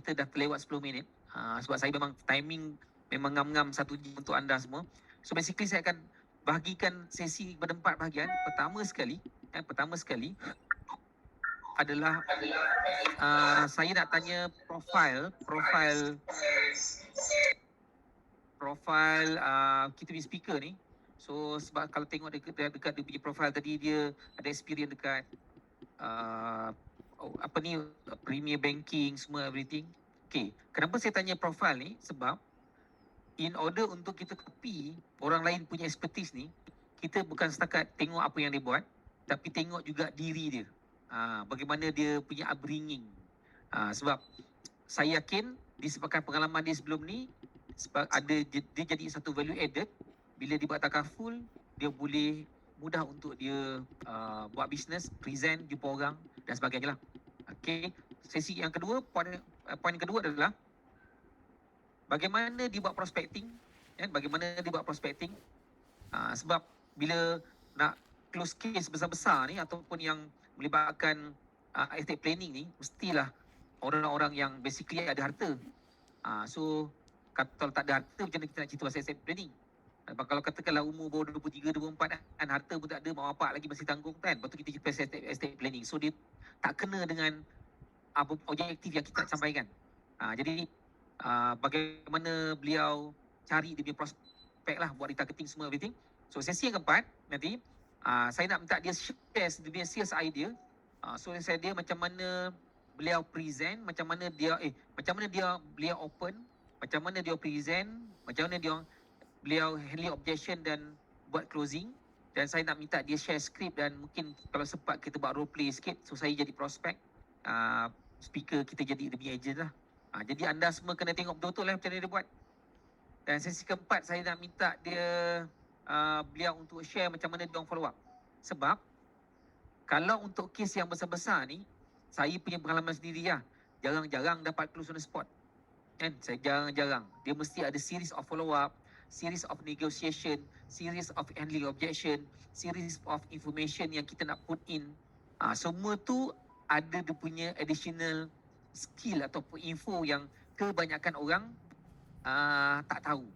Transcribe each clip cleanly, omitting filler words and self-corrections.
kita dah terlewat 10 minit. Sebab saya memang timing memang ngam-ngam 1 jam untuk anda semua. So basically saya akan bahagikan sesi kepada 4 bahagian. Pertama sekali adalah saya nak tanya profil kita punya speaker ni. So sebab kalau tengok dekat dia punya profil tadi, dia ada experience dekat Premier Banking semua, everything. Okay, kenapa saya tanya profil ni? Sebab in order untuk kita copy orang lain punya expertise ni, kita bukan setakat tengok apa yang dia buat, tapi tengok juga diri dia. Bagaimana dia punya upbringing. Sebab saya yakin disebabkan pengalaman dia sebelum ni, sebab dia jadi satu value added. Bila dia buat takaful, dia boleh mudah untuk dia buat bisnes, present, jumpa orang dan sebagainya lah. Okay, sesi yang kedua, poin kedua adalah bagaimana dia buat prospecting, sebab bila nak close case besar-besar ni ataupun yang melibatkan estate planning ni, mestilah orang-orang yang basically ada harta. So kalau tak ada harta, macam mana kita nak cerita pasal estate planning? Kalau katakanlah umur baru 23, 24 kan, harta pun tak ada, mak bapak lagi masih tanggung kan, lepas tu kita cerita pasal estate planning. So dia tak kena dengan objektif yang kita nak sampaikan. Jadi bagaimana beliau cari dia punya prospek lah, buat retargeting semua, everything. So sesi yang keempat nanti saya nak minta dia share dia punya sales idea. So saya dia macam mana beliau present, macam mana dia beliau open, macam mana dia present, macam mana beliau handle objection dan buat closing. Dan saya nak minta dia share script, dan mungkin kalau sempat kita buat role play sikit. So saya jadi prospek, speaker kita jadi dia punya agent lah. Jadi anda semua kena tengok betul-betul lah macam mana dia buat. Dan sesi keempat saya nak minta dia beliau untuk share macam mana dia orang follow up. Sebab kalau untuk kes yang besar-besar ni, saya punya pengalaman sendiri lah, jarang-jarang dapat close on the spot kan. Saya jarang-jarang. Dia mesti ada series of follow up, series of negotiation, series of handling objection, series of information yang kita nak put in. Semua tu ada dia punya additional skill ataupun info yang kebanyakan orang tak tahu.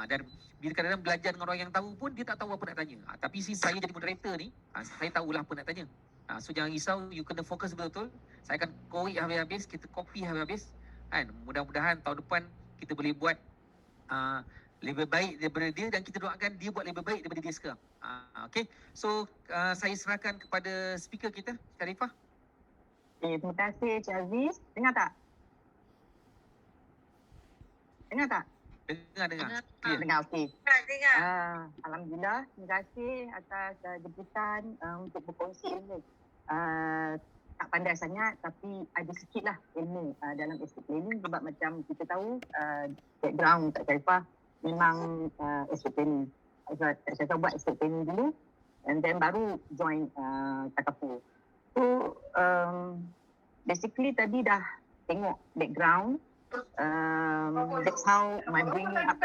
Dan bila kadang-kadang belajar dengan orang yang tahu pun, dia tak tahu apa nak tanya. Tapi saya jadi moderator ni, saya tahulah apa nak tanya. So jangan risau, you kena fokus betul-betul. Saya akan korek habis-habis, kita copy habis-habis kan. Mudah-mudahan tahun depan kita boleh buat lebih baik daripada dia, dan kita doakan dia buat lebih baik daripada dia sekarang. Okay, so saya serahkan kepada speaker kita, Sharifah. Terima kasih Cik Aziz. Dengar tak? Dengar. Clear. Dengar, okey. Dengar. Alhamdulillah, terima kasih atas jemputan untuk berkongsi ilmu. Tak pandai sangat, tapi ada sikit lah ilmu dalam estate planning. Sebab macam kita tahu, background Kak Sharifah memang estate planning. Saya buat estate planning dulu, and then baru join Takaful. So basically tadi dah tengok background, that's how my bringing up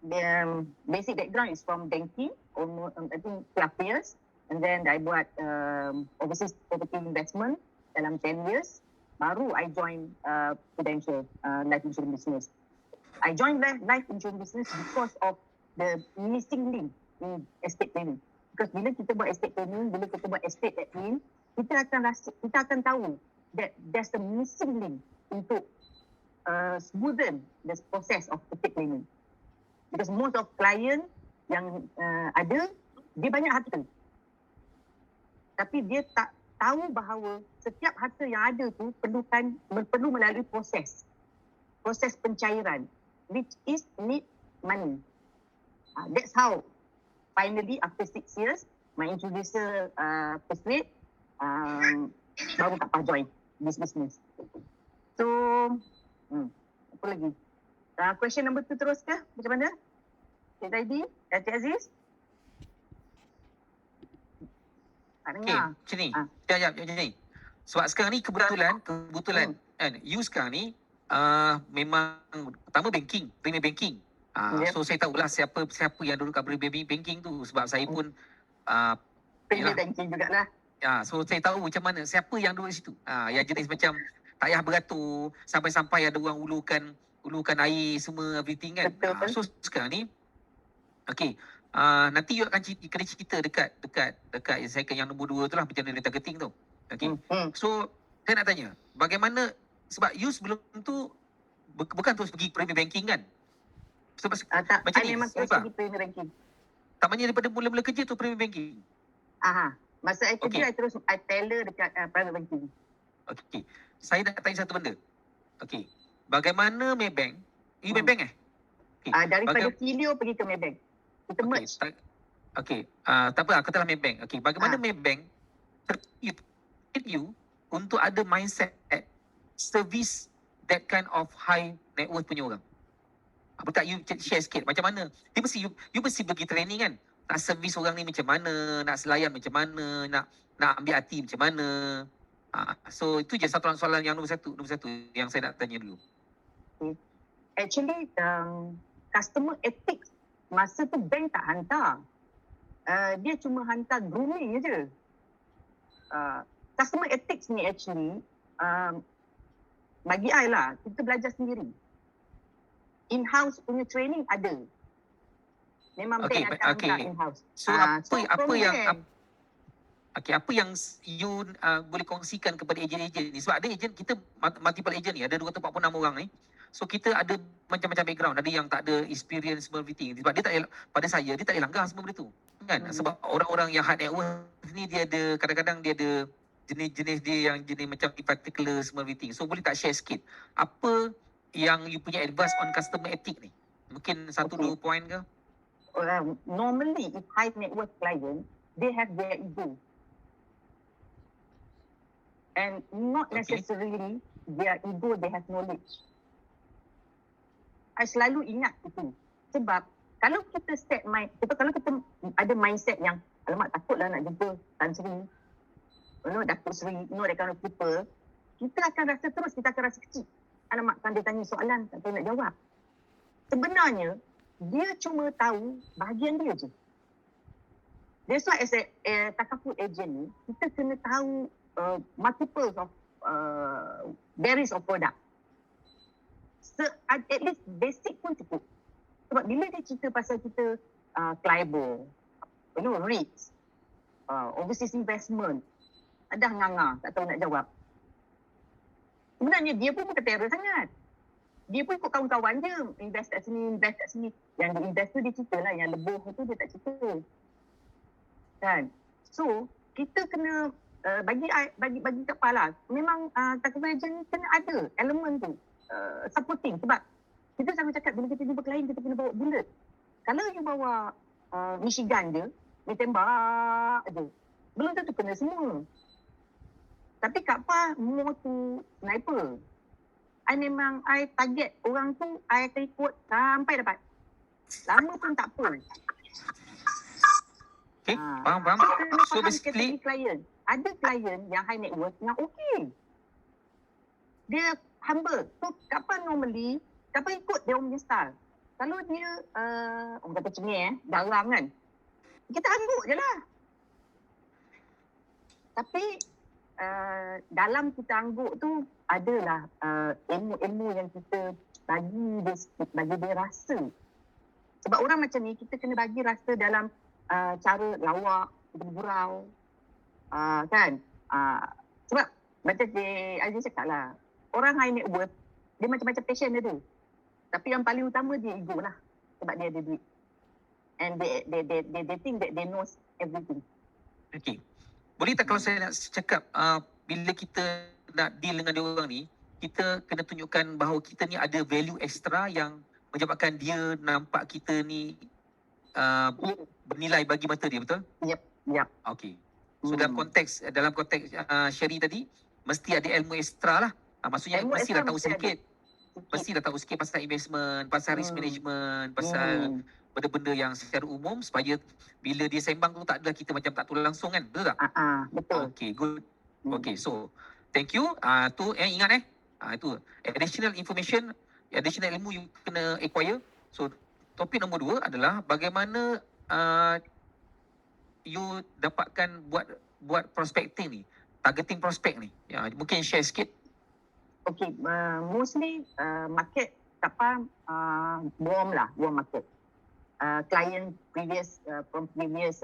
the basic background is from banking, almost I think 12 years, and then I buat overseas property investment dalam 10 years. Baru I join Prudential life insurance business. I joined life insurance business because of the missing link in estate planning. Because bila kita buat estate planning, bila kita buat estate admin, kita akan tahu that there's a missing link untuk smoothen the process of estate planning. Because most of client yang ada, dia banyak harta, tapi dia tak tahu bahawa setiap harta yang ada tu perlu melalui proses pencairan, which is need money. That's how finally after 6 years my introducer persuade, baru tak payah join this business. So apa lagi? Question number 2 terus ke? Macam mana? Cik Zaidi? Cik Aziz? Tak dengar. Macam ni. Macam ni. Sebab sekarang ni kebetulan kan, you sekarang ni memang pertama banking, Premier Banking. So saya tahulah siapa yang duduk kat Premier Banking tu, sebab saya pun Premier Banking jugalah. So saya tahu macam mana siapa yang duduk di situ. Yang jenis macam tak payah beratur sampai-sampai ada orang ulukan air semua everything kan. Betul. So sekarang ni okey. Nanti you akan kena cerita dekat second yang nombor 2 tu lah macam mana dia targeting tu. Okey. So saya nak tanya, bagaimana sebab you sebelum tu bukan terus pergi premier banking kan? Sebab Tak, macam I ni memang terus sebab pergi premier banking. tak maknanya daripada mula-mula kerja tu premier banking. Masa I kerja, Okey. I teller dekat private banking. Okey. Saya nak tanya satu benda. Okey. Bagaimana Maybank? You Maybank Okey. Daripada Filio pergi ke Maybank. Kita merge. Okey. Tak apa, katalah Maybank. Okey. Bagaimana Maybank target you untuk ada mindset service that kind of high net worth punya orang? Apa tak you share sikit macam mana? Dia mesti you mesti pergi training kan? Nak servis orang ni macam mana, nak selayan macam mana, nak ambil hati macam mana. So itu je satu soalan yang nombor satu yang saya nak tanya dulu. Actually, customer ethics masa tu bank tak hantar. Dia cuma hantar grooming je. Customer ethics ni actually, bagi I lah, kita belajar sendiri. In-house punya training ada. Memang bank akan hantar in-house. So apa yang you boleh kongsikan kepada ejen-ejen ni? Sebab ada ejen, kita multiple ejen ni, ada 246 orang ni. So kita ada macam-macam background, ada yang tak ada experience semua everything. Sebab dia tak payah, pada saya dia tak payah langgar semua benda tu. Kan? Sebab orang-orang yang hard net worth ni dia ada kadang-kadang dia ada jenis-jenis dia yang jenis macam particular semua everything. So boleh tak share sikit apa yang you punya advice on customer ethic ni? Mungkin 1-2 point ke? Normally, if high net worth client, they have their ego. And not necessarily their ego, they have knowledge. I selalu ingat itu. Sebab kalau kita kalau kita ada mindset yang alamak takutlah nak jumpa Tan Sri, Datuk Sri, that kind of people, kita akan rasa terus, kita akan rasa kecil. Alamak, kan dia tanya soalan, tak tahu nak jawab. Sebenarnya, dia cuma tahu bahagian dia je. That's why as a takaful agent ni, kita kena tahu multiples of varies of product. At least basic pun cukup. Sebab bila dia cerita pasal kita Clibo, REITs, overseas investment, ada nganga, tak tahu nak jawab. Sebenarnya dia pun bukan terror sangat. Dia pun ikut kawan-kawan je. Invest kat sini. Yang dia invest tu dia cerita lah. Yang lebih tu dia tak cerita. Kan? So, kita kena bagi kepala. Memang customer agent kena ada elemen tu. Supporting. Sebab kita selalu cakap bila kita jumpa klien, kita kena bawa bullet. Kalau you bawa Michigan je, dia tembak je. Belum tentu kena semua. Tapi Kak Pa more tu sniper. I target orang tu, I akan ikut sampai dapat. Lama pun tak apa. Okay, faham. So basically, klien. Ada klien yang high net worth yang okay. Dia humble. So Kak Pa normally, Kak Pa ikut dia orang punya style. Kalau dia, orang kata cengih dalam kan, kita angguk je lah. Tapi, dalam kita angguk tu adalah ilmu-ilmu yang kita bagi dia rasa. Sebab orang macam ni kita kena bagi rasa dalam cara lawak, bergurau, kan? Sebab macam Aziz cakap lah, orang high net worth dia macam-macam passion dia tu. Tapi yang paling utama dia ego lah, sebab dia ada duit. And they think that they know everything. Okay. Boleh tak kalau saya nak cakap, bila kita nak deal dengan dia orang ni, kita kena tunjukkan bahawa kita ni ada value extra yang menyebabkan dia nampak kita ni bernilai bagi mata dia, betul? Yep. Okay. So dalam konteks Sherry tadi, mesti ada ilmu extra lah. Maksudnya mesti dah tahu sedikit. Mesti dah tahu sikit pasal investment, pasal risk management, pasal benda-benda yang secara umum supaya bila dia sembang tu tak adalah kita macam tak tahu langsung kan, betul tak? Betul. Okay, good. Okay, so thank you. Tu ingat itu additional information, additional ilmu you kena acquire. So topik nombor 2 adalah bagaimana you dapatkan buat buat prospecting ni, targeting prospect ni? Ya, mungkin share sikit. Okay, mostly market apa warm market. Client from previous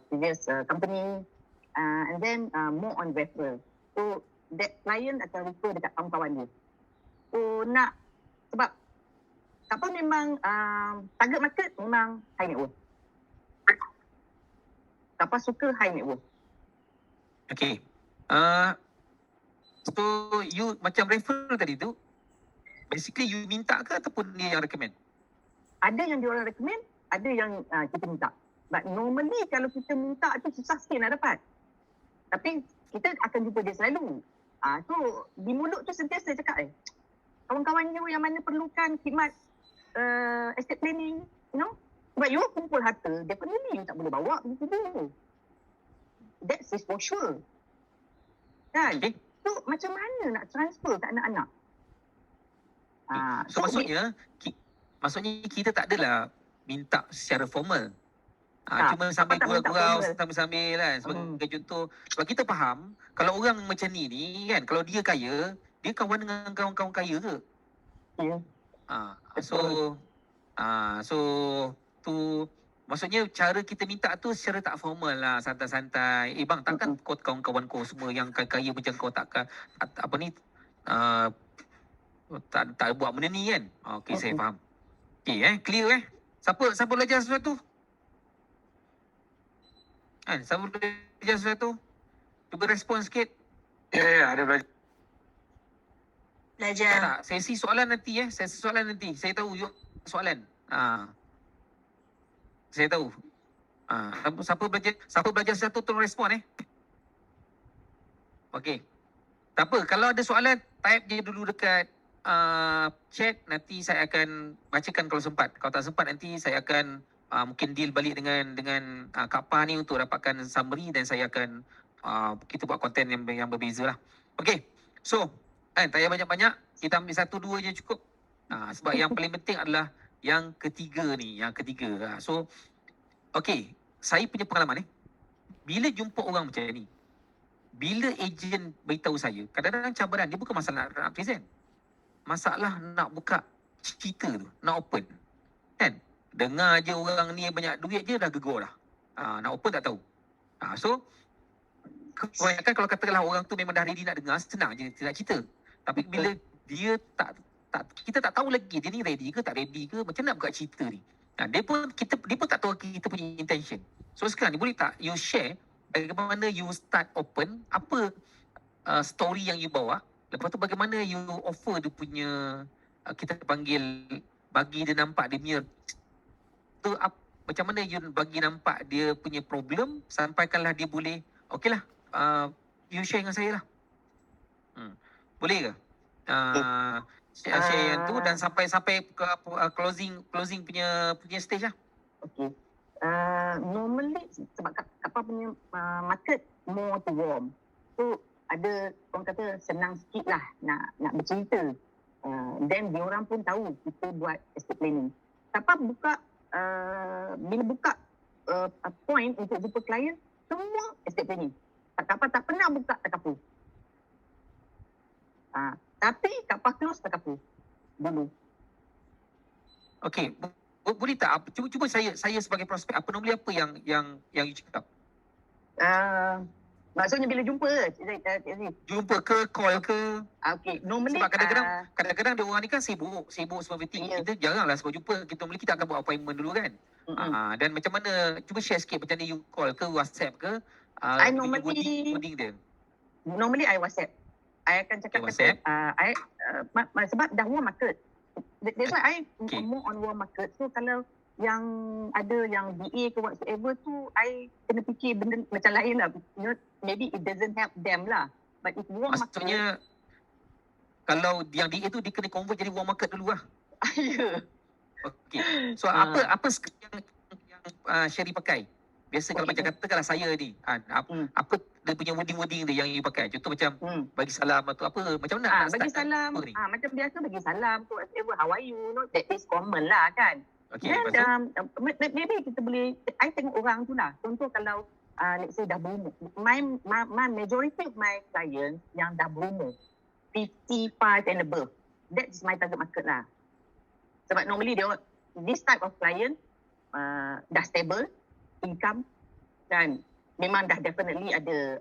previous company, and then more on referral. So that client akan refer dekat kawan-kawan dia. So sebab kapal memang target market memang high net worth. Kapal suka high net worth. Okay. So you macam refer tadi tu, basically you minta ke ataupun dia yang recommend? Ada yang diorang recommend, ada yang kita minta. But normally kalau kita minta tu susah sikit nak dapat. Tapi kita akan jumpa dia selalu. So di mulut tu sentiasa cakap kawan-kawan you yang mana perlukan khidmat estate planning, you know. Sebab you kumpul harta, definitely you tak boleh bawa begitu dulu. That is for sure. Kan? Okay. So macam mana nak transfer ke anak-anak? So maksudnya kita tak adalah minta secara formal. Cuma sambil gurau-gurau sambil-sambil kan. Sebagai contoh, sebab kita faham kalau orang macam ni kan, kalau dia kaya, dia kawan dengan kawan-kawan kaya ke? Ya. So tu maksudnya cara kita minta tu secara tak formal lah, santai-santai. Bang, takkan kau kawan-kawan kau semua yang kaya macam kau takkan tak buat benda ni kan? Okay, saya faham. Okay, clear Siapa belajar sesuatu? Kan, siapa belajar sesuatu? Cuba respon sikit. Ya, ada belajar. Tak, sesi soalan nanti sesi soalan nanti. Saya tahu you soalan. Saya tahu. Siapa belajar sesuatu tolong respon Okey. Tak apa, kalau ada soalan type je dulu dekat chat, nanti saya akan bacakan kalau sempat. Kalau tak sempat nanti saya akan mungkin deal balik dengan Kak Pah ni untuk dapatkan summary dan saya akan kita buat konten yang berbeza lah. Okey. So, tak payah banyak-banyak, kita ambil 1-2 je cukup. Sebab yang paling penting adalah yang ketiga ni, So, okey, saya punya pengalaman bila jumpa orang macam ni, bila ejen beritahu saya, kadang-kadang cabaran dia bukan masalah nak present. Masalah nak buka cerita tu, nak open. Kan? Dengar je orang ni banyak duit je dah gegar dah. Nak open tak tahu. So, kebanyakan kalau katakanlah orang tu memang dah ready nak dengar, senang je nak cerita. Tapi bila dia kita tak tahu lagi dia ni ready ke tak ready ke, macam nak buka cerita ni. Dia pun tak tahu kita punya intention. So sekarang ni boleh tak you share bagaimana you start open, apa story yang you bawa, lepas tu bagaimana you offer dia punya kita panggil bagi dia nampak dia punya tu macam mana you bagi nampak dia punya problem, sampaikanlah dia boleh okeylah you share dengan saya lah. Boleh ke? Share yang tu dan sampai ke closing punya stage lah. Okay. Normally sebab kapal punya market more to warm. So ada orang kata senang sikit lah nak bercerita. Then diorang pun tahu kita buat estate planning. Kapal buka bila buka point untuk jumpa klien, semua estate planning. Kapal tak pernah buka takapu. Tapi kapal close takapu dulu. Okey, boleh tak cuba saya sebagai prospek normally apa yang you cakap? Maksudnya bila jumpa jumpa ke call ke? Okay, normally sebab kadang-kadang dia orang ni kan sibuk semua meeting. Yeah. Kita jaranglah sebab jumpa. Kita akan buat appointment dulu kan. Dan macam mana, cuba share sikit macam ni you call ke WhatsApp ke? I normally wording dia. Normally I WhatsApp. I akan cakap sebab dah warm market. That's why I more on warm market. So kalau yang ada yang DA ke whatsoever tu, I kena fikir benda macam lain lah. You know, maybe it doesn't help them lah. But if warm maksudnya, market, kalau yang DA tu dia kena convert jadi warm market dulu lah. Ya. Okay. So apa skrip yang Sherry pakai? Biasa kalau macam katakanlah saya ni, apa dia punya wording dia yang you pakai? Contoh macam bagi salam atau apa, macam mana nak bagi start salam, macam biasa bagi salam tu, whatever, how are you, that is common lah kan. Okey, Then lepas tu? maybe kita boleh, I tengok orang tu lah. Contoh kalau let's say dah berumur. My majority of my clients yang dah berumur 55 and above. That is my target market lah. Sebab normally this type of client dah stable income dan memang dah definitely ada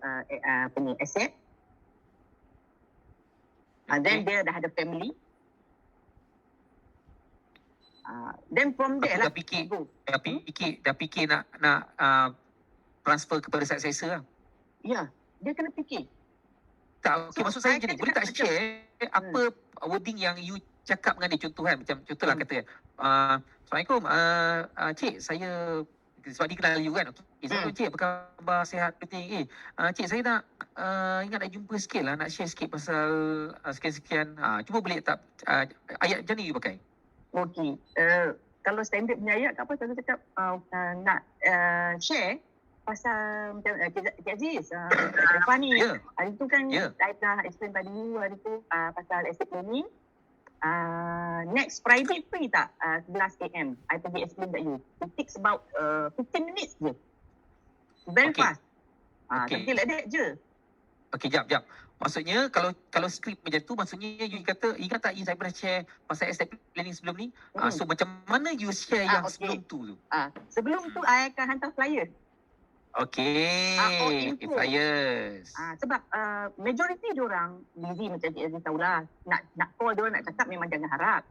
punya asset. Then dia dah ada family. Then from there lah. Dah fikir nak transfer kepada successor lah. Ya, dia kena fikir. Tak, okey, So, maksud saya saya macam ni. kan Boleh tak cakap share apa wording yang you cakap dengan dia? Contoh kan, macam contohlah kata, Assalamualaikum, cik, saya, sebab dia kenal you kan. Okay, Assalamualaikum cik, apa khabar, sihat, penting. Cik, saya nak ingat nak jumpa sikit lah, nak share sikit pasal sekian-sekian. Cuba boleh tak ayat macam ni you pakai? Okey. Kalau standard punya ayat apa saya cakap nak share pasal macam Cik Aziz, Rifah ni. Ya. Hari tu kan Ya. I dah explain pada you hari tu pasal estate planning. Next Friday free tak? 11 AM. I pergi explain kat you. It takes about 15 minutes je. Very Okay. fast. Okay. Something like that je. Okey, jap. Maksudnya kalau skrip macam tu, maksudnya you kata, ingat tak you saya pernah share pasal estate planning sebelum ni? So macam mana you share yang Okay. sebelum tu? Sebelum tu I akan hantar flyer. Okey, info. flyers. Sebab majority diorang busy macam Cik Aziz tahulah. Nak call diorang, nak cakap memang jangan harap.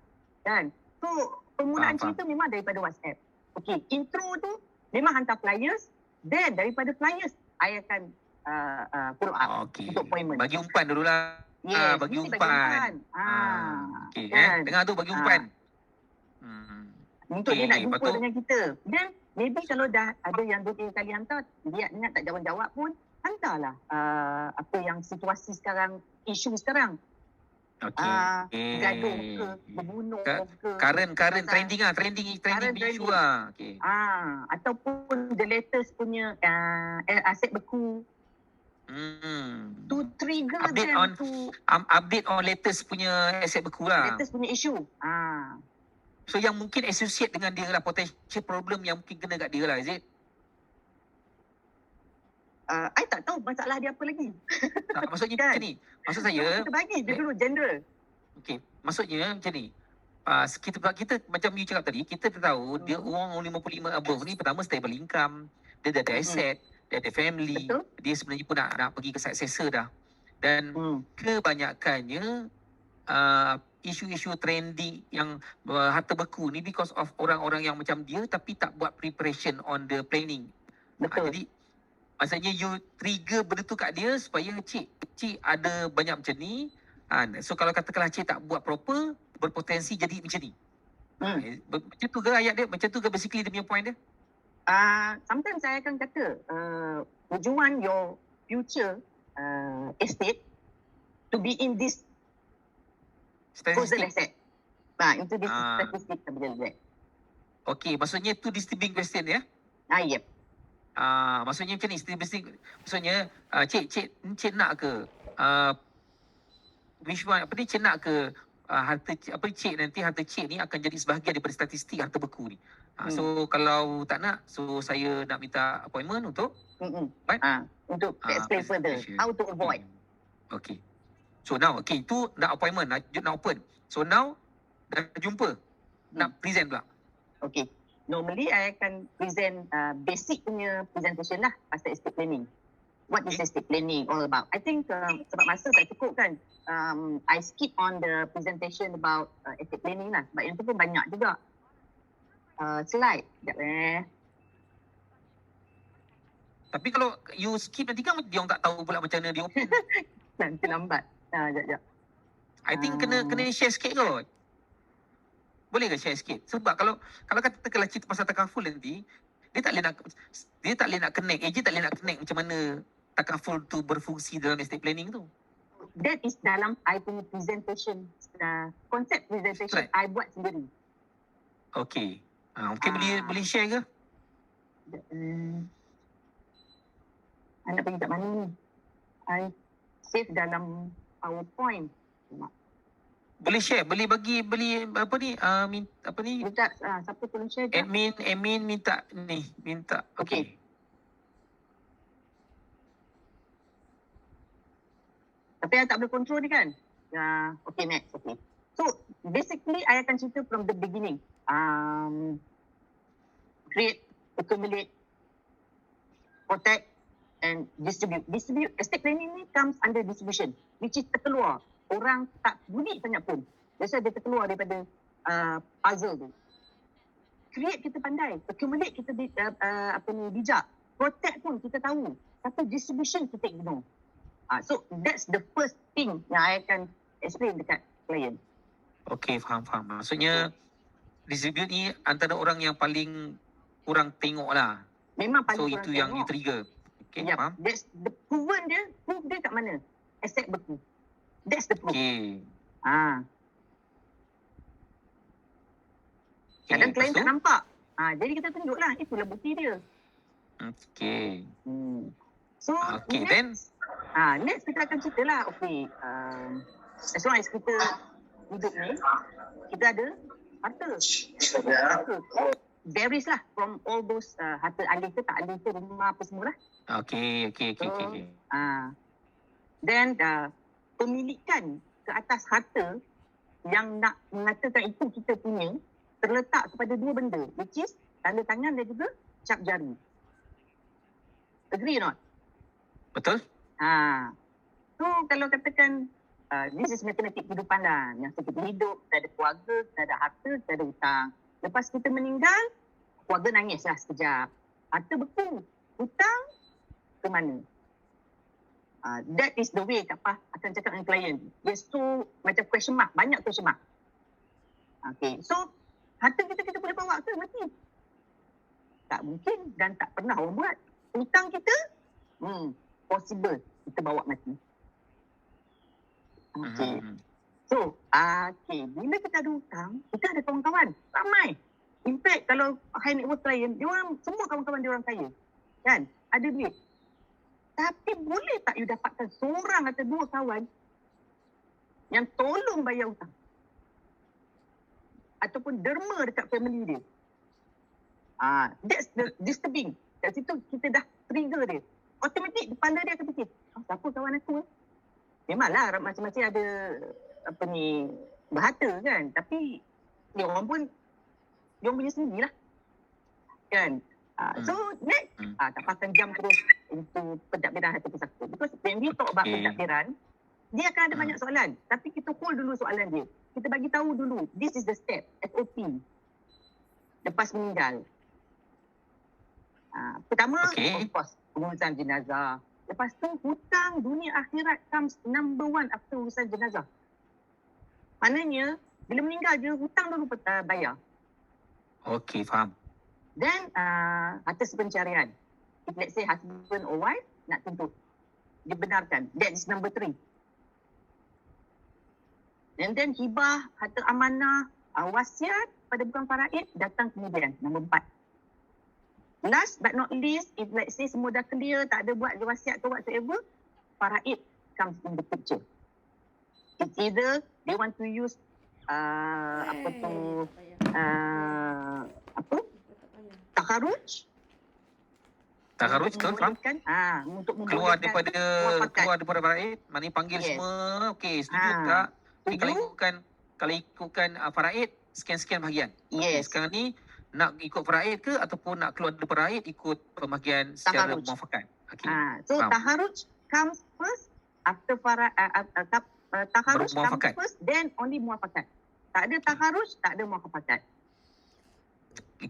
Kan? So, penggunaan Faham. cerita memang daripada WhatsApp. Okey, intro tu memang hantar flyers. Then daripada flyers, I akan follow up untuk appointment. Bagi umpan dululah. Yes, bagi mesti umpan. Okey, kan? dengar tu, bagi umpan. Untuk dia nak lepas jumpa tu? dengan kita. Then maybe kalau dah ada yang 2-3 kali hantar, dia ingat tak jawab-jawab pun, hantarlah apa yang situasi sekarang, isu sekarang. Okey. Gaduh ke, berbunuh ke. Current trending Current isu trending. lah. Okey. Ataupun the latest punya aset beku. To trigger Update them to update on latest punya aset beku lah. latest punya isu. So yang mungkin associate dengan dia lah, potential problem yang mungkin kena kat dia lah, is it? I tak tahu masalah dia apa lagi. Tak, maksudnya Kan? macam ni. Maksud saya, Kita bagi dia dulu general. okey, maksudnya macam ni. Kita macam you cakap tadi, kita tahu dia orang 55 above ni pertama stable income, dia dah ada asset, dia ada family, Betul. dia sebenarnya pun nak pergi ke successor dah. Dan kebanyakannya isu-isu trending yang harta beku ni because of orang-orang yang macam dia tapi tak buat preparation on the planning. Betul. Jadi maksudnya you trigger benda tu kat dia supaya cik ada banyak macam ni. So kalau katakanlah cik tak buat proper, berpotensi jadi macam ni. Macam tu ke ayat dia? Macam tu ke basically dia punya point dia? Sometimes saya akan kata, would you want your future estate to be in this coastal Statistik. asset? Into this statistic something like that. Okay, maksudnya tu disturbing question ya? Yep. Maksudnya macam ni, maksudnya cik nak ke which one, apa ni, cik nak ke harta cik ni akan jadi sebahagian daripada statistik harta beku ni. So kalau tak nak, so saya nak minta appointment untuk what? Untuk explain further how to avoid. Okay. So now, itu nak appointment, nak open. So now dah jumpa, nak present pula. Okay. Normally, I akan present basic punya presentation lah pasal estate planning. What is estate planning all about? I think sebab masa tak cukup kan, I skip on the presentation about estate planning lah. Sebab yang tu pun banyak juga slide. Sekejap Tapi kalau you skip nanti kan dia orang tak tahu pula macam mana dia open. Nanti lambat. Sekejap. I think kena share sikit kot. Boleh ke share sikit? Sebab kalau katakanlah cerita pasal takaful nanti, dia tak boleh nak connect, agent tak boleh nak connect macam mana takaful tu berfungsi dalam estate planning tu. That is dalam I punya presentation, konsep presentation Right. I buat sendiri. Okay. Mungkin boleh share ke? I nak pergi kat mana ni? I save dalam PowerPoint. boleh share, boleh beli apa ni, apa ni, Minta siapa tolong share je. admin minta Okey. Tapi I tak boleh control ni kan. Okay, next. Okay. So, basically, I akan cerita from the beginning. Create, accumulate, protect, and distribute. Estate planning ni comes under distribution, which is terkeluar. Orang tak bunyi sangat pun. Biasa dia terkeluar daripada puzzle tu. Create kita pandai, accumulate kita bijak, protect pun kita tahu. Tapi distribution kita ignore. So that's the first thing yang I akan explain dekat klien. Okay, faham. Maksudnya distribute ni antara orang yang paling kurang tengok lah. Memang paling So kurang itu yang you tengok. trigger. Okay, Yep. faham? That's the proof dia kat mana? Aset beku. That's the proof. Okay. Kadang lepas klien tu? tak nampak. Jadi kita tunjuklah, itulah bukti dia. Okay. So Okay, then? next kita akan cerita lah. Okay, as long as kita hidup ni, kita ada harta. Varies lah from all those harta alih ke tak alih ke, rumah apa semua lah. Okay. Then pemilikan ke atas harta yang nak mengatakan itu kita punya terletak kepada dua benda, which is tanda tangan dan juga cap jari. Agree or not? Betul? So kalau katakan this is matematik kehidupan lah. Yang kita hidup, kita ada keluarga, kita ada harta, kita ada hutang. Lepas kita meninggal, keluarga nangis lah sekejap. Harta beku. Hutang ke mana? That is the way Kak Pah akan cakap dengan klien. Yes, so macam question mark. Banyak question mark. Okay, so harta kita boleh bawa ke mati? Tak mungkin dan tak pernah orang buat. Hutang kita, possible kita bawa mati. Okay. So, bila kita ada hutang, kita ada kawan-kawan. Ramai. In fact, kalau high net worth client, dia orang, semua kawan-kawan dia orang kaya. Kan? Ada duit. Tapi boleh tak you dapatkan seorang atau dua kawan yang tolong bayar hutang? Ataupun derma dekat family dia. That's the disturbing. Kat situ kita dah trigger dia. Automatik kepala dia akan fikir, siapa kawan aku? Memanglah masing-masing ada berharta kan. Tapi dia orang pun dia orang punya sendirilah. Kan? So next, tak akan jump terus into pentadbiran harta pusaka. Because when we talk about pentadbiran, dia akan ada banyak soalan. Tapi kita hold dulu soalan dia. Kita bagi tahu dulu, this is the step, SOP. Lepas meninggal. Pertama, of course, pengurusan jenazah. Lepas tu, hutang dunia akhirat comes number one after urusan jenazah. Maknanya, bila meninggal je, hutang dulu bayar. Okay, faham. Then, harta sepencarian. If let's say husband or wife nak tuntut, dibenarkan. That is number 3. And then hibah, harta amanah, wasiat pada bukan faraid datang kemudian, nombor 4. Last but not least, if let's say semua dah clear, tak ada buat wasiat ke whatsoever, faraid comes in the picture. It's either they want to use takharuj. Takharuj ke? Untuk keluar daripada faraid, maknanya panggil semua. Okey, setuju tak? Okay, kalau ikutkan faraid, sekian-sekian bahagian. Okay, sekarang ni nak ikut faraid ke ataupun nak keluar daripada faraid ikut pembahagian secara muafakat. Okay. So taharuj comes first after taharuj comes first, then only muafakat. Tak ada taharuj, tak ada muafakat.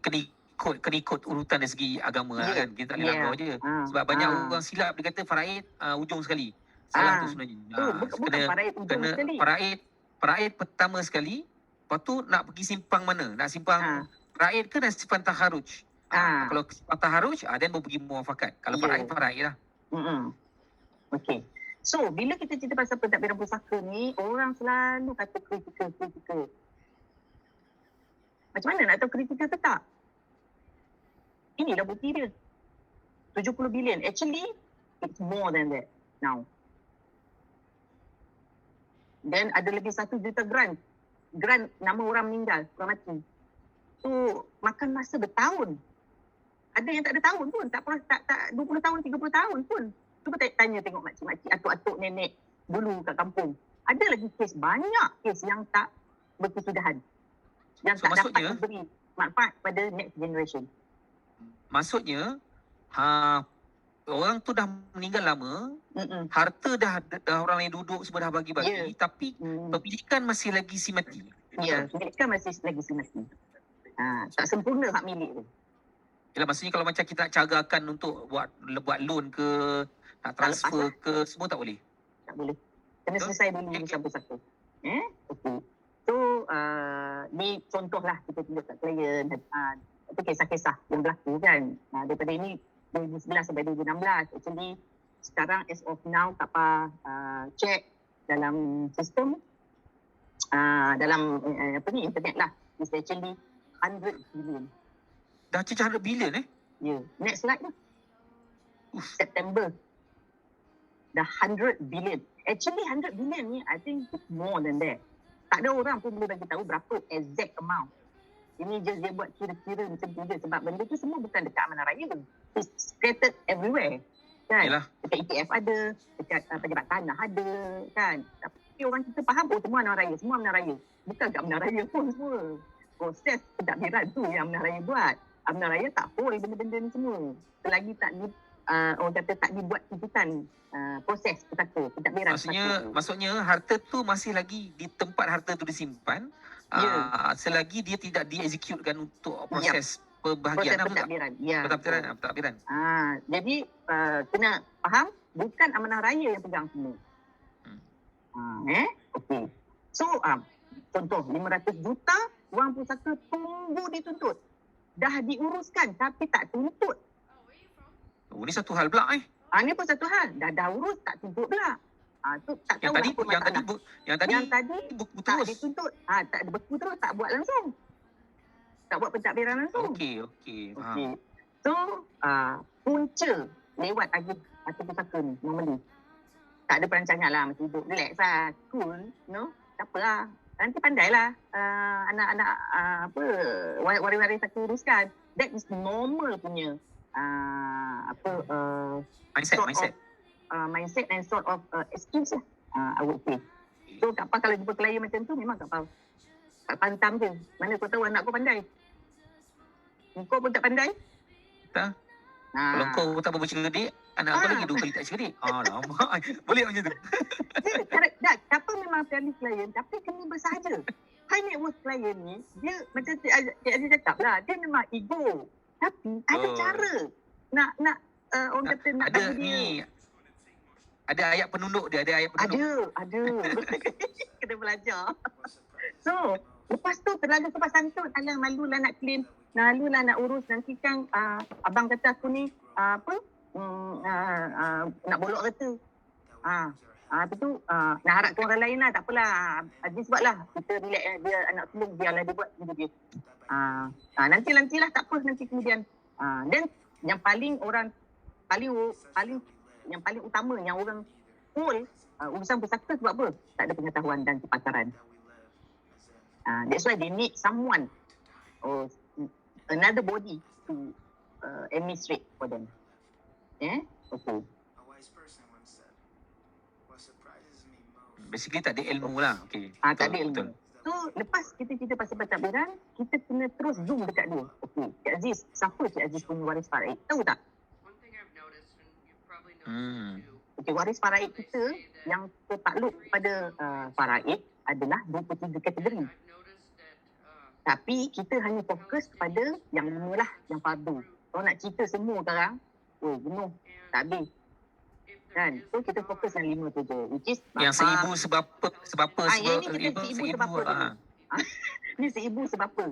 Kena ikut urutan dari segi agama lah kan. Kita tak boleh langgar je. Sebab banyak orang silap dia kata faraid ujung sekali. Salah tu sebenarnya. Bukan faraid ujung sekali. Faraid pertama sekali, lepas tu nak pergi simpang mana? Nak simpang faraid ke nak simpang taharuj? Kalau simpang taharuj, then baru pergi muafakat. Kalau faraid lah. Okay. So, bila kita cerita pasal pentadbiran pusaka ni, orang selalu kata kritikal. Macam mana nak tahu kritikal ke tak? Inilah bukti dia. 70 bilion. Actually, it's more than that now. Then ada lebih 1 juta grant nama orang meninggal, orang mati. So makan masa bertahun. Ada yang tak ada tahun pun, tak 20 tahun, 30 tahun pun. Cuba tanya tengok makcik-makcik, atuk-atuk nenek dulu kat kampung. Ada lagi banyak kes yang tak berkesudahan. Yang So, tak dapat maksudnya- memberi manfaat pada next generation. Maksudnya orang tu dah meninggal lama, Mm-mm. harta dah orang lain duduk semua dah bagi-bagi, Ya. tapi Hmm. pendidikan masih lagi si mati. Ya, pendidikan masih lagi semati. Tak sempurna hak milik tu. Yalah, maksudnya kalau macam kita nak carakan untuk buat loan ke, nak Tak transfer lepas ke, semua tak boleh. Tak boleh. Kena Betul? selesai dulu urusan pusaka. Okey. So, ni contohlah kita tunjuk kat klien. Itu kisah-kisah yang berlaku kan. Daripada ini 2011 sampai 2016. Actually, sekarang as of now, Kak check dalam sistem, dalam internet lah. It's actually 100 billion. Dah cecah 100 bilion Yeah. Next slide lah. Uff. September. Dah 100 billion. Actually 100 billion ni I think it's more than that. Tak ada orang pun boleh bagi tahu berapa exact amount. Ini just dia buat kira-kira macam tu je. Sebab benda tu semua bukan dekat Amanah Raya. It's scattered everywhere. Kan? Yalah. Dekat ETF ada, dekat pejabat tanah ada, kan? Tapi orang kita faham, semua Amanah Raya, semua Amanah Raya. Bukan kat Amanah Raya pun semua. Proses pentadbiran tu yang Amanah Raya buat. Amanah Raya tak hold benda-benda ni semua. Selagi tak orang kata tak dibuat tuntutan proses pentadbiran. Maksudnya harta tu masih lagi di tempat harta tu disimpan, selagi dia tidak diexecutekan untuk proses Proses perbahagian. pentadbiran. Ya. Pentadbiran. Jadi kena faham, bukan Amanah Raya yang pegang semua. Okey. So contoh 500 juta wang pusaka tunggu dituntut. Dah diuruskan tapi tak tuntut. Oh, ni satu hal pula Ni pun satu hal. Dah urus tak tuntut pula. Tu tak tahu Yang tadi tak terus. dituntut. Tak ada beku terus, tak buat langsung. Tak buat pentadbiran langsung. Okey. Okey. So, punca lewat agih atau pusaka ni normally. Tak ada perancangan lah, masih duduk relax lah, cool, tak apalah. Nanti pandailah anak-anak waris-waris aku uruskan. That is normal punya mindset and sort of excuse lah, I would say. So Kak Pah kalau jumpa klien macam tu, memang Kak Pah pantam je. Mana kau tahu anak kau pandai? Kau pun tak pandai? Tak. Kalau kau tak berbaca cerdik, anak kau lagi 2 kali tak cerdik. Lama. Boleh macam tu. Kak Pah memang friendly klien, tapi kena bersahaja. High net worth klien ni, dia macam Cik Aziz cakap lah, dia memang ego. Tapi ada cara nak orang kata nak ada bagi dia. Ni ada ayat penunduk dia, ada. Ada. Kena belajar. So, lepas tu terlalu sopan santun, alang malulah nak claim, malulah nak urus, nanti kan abang kata aku ni nak bolok kereta. Lepas tu nak harapkan orang lain lah, tak apalah. Aziz buatlah, kita relax lah, dia anak sulung, biarlah dia buat benda dia. Nantilah tak apa, nanti kemudian. Dan yang paling utama yang orang hold urusan pusaka sebab apa? Tak ada pengetahuan dan kepakaran. That's why they need someone or another body to administrate for them. Okay. Basically tak ada ilmu lah. Okay. Tak ada ilmu. So, lepas kita cerita pasal pentadbiran, kita kena terus zoom dekat dia. Okey, Cik Aziz, siapa Cik Aziz punya waris faraid? Tahu tak? Okey, waris faraid kita yang tertakluk kepada faraid adalah 23 kategori. Tapi kita hanya fokus kepada yang inilah, yang fardu. Kalau nak cerita semua sekarang, jenuh, tak habis. Kan? So kita fokus yang 5 tu je. Which is yang seribu sebab apa? Yang ni kita seribu sebab apa? Ni seribu sebab apa?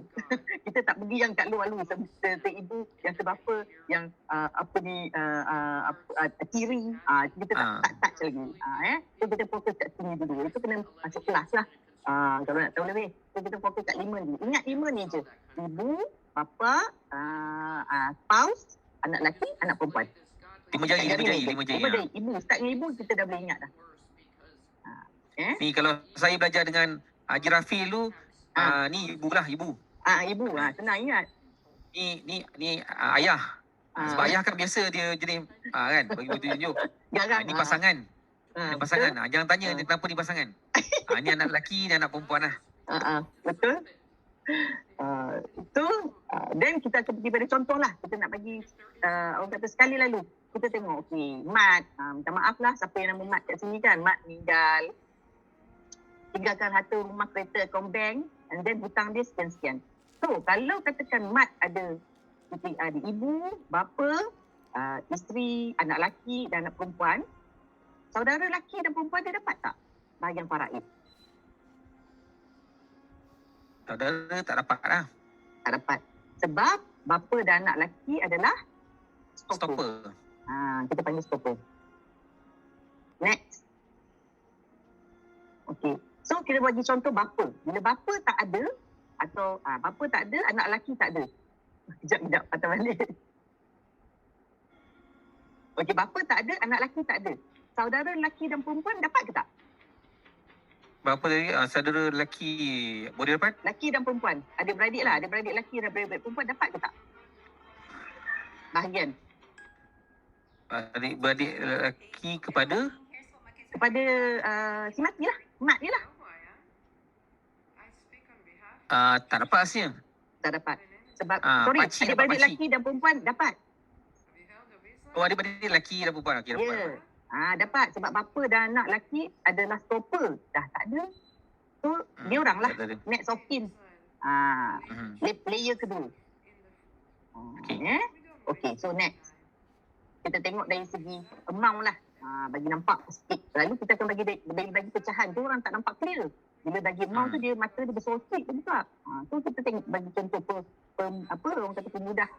Kita tak pergi yang kat luar-luar. Seribu yang sebab apa? Yang tiri. Kita tak touch lagi. So kita fokus kat sini dulu. Itu kena masuk kelas lah. Kalau nak tahu lebih. So kita fokus kat 5 ni. Ingat 5 ni je. Ibu, bapa, spouse, anak lelaki, anak perempuan. 5 jari. Ibu, start dengan ibu kita dah boleh ingat dah. Ni kalau saya belajar dengan Haji Rafil tu, ni ibu lah, ibu. Ibu, senang ingat. Ni ayah. Sebab ayah kan biasa dia jenis kan bagi tunjuk. Garang. Ni pasangan. Ni pasangan. Jangan tanya dia kenapa ni pasangan. Ni anak lelaki dan anak perempuan lah. Betul. Itu then kita akan pergi pada contoh lah. Kita nak bagi orang kata sekali lalu kita tengok Mat, minta maaf lah siapa yang nama Mat kat sini kan. Mat meninggal, tinggalkan harta rumah, kereta, akaun bank, and then hutang dia sekian-sekian. So kalau katakan Mat ada ibu, bapa, isteri, anak lelaki dan anak perempuan, saudara lelaki dan perempuan dia dapat tak bahagian faraid? Saudara tak dapat lah. Tak dapat. Sebab bapa dan anak lelaki adalah Stopper. Kita panggil stopper. Next. Okay. So kita bagi contoh bapa. Bila bapa tak ada atau bapa tak ada, anak lelaki tak ada. Sekejap, patah balik. Okey, bapa tak ada, anak lelaki tak ada. Saudara lelaki dan perempuan dapat ke tak? Berapa tadi? Saudara lelaki boleh dapat? Lelaki dan perempuan. Adik-beradik lah. Adik-beradik lelaki dan adik-beradik perempuan dapat ke tak? Bahagian. Adik-beradik lelaki kepada si mati lah. Mat dia lah. tak dapat rasanya. Tak dapat. Sebab, pakcik dapat, adik-beradik pakcik. lelaki dan perempuan dapat. Oh, adik-beradik lelaki dan perempuan. Okey, dapat. Ya. Dapat. Sebab bapa dan anak lelaki adalah stopper. Dah tak ada. So, dia orang lah. tak ada. Next of kin. Player kedua. Okay, so next. Kita tengok dari segi amount lah. Bagi nampak sikit. Lalu kita akan bagi pecahan. Tu orang tak nampak clear. Bila bagi amount tu dia mata dia bersortik dia buka. So kita tengok bagi contoh orang kata pemudah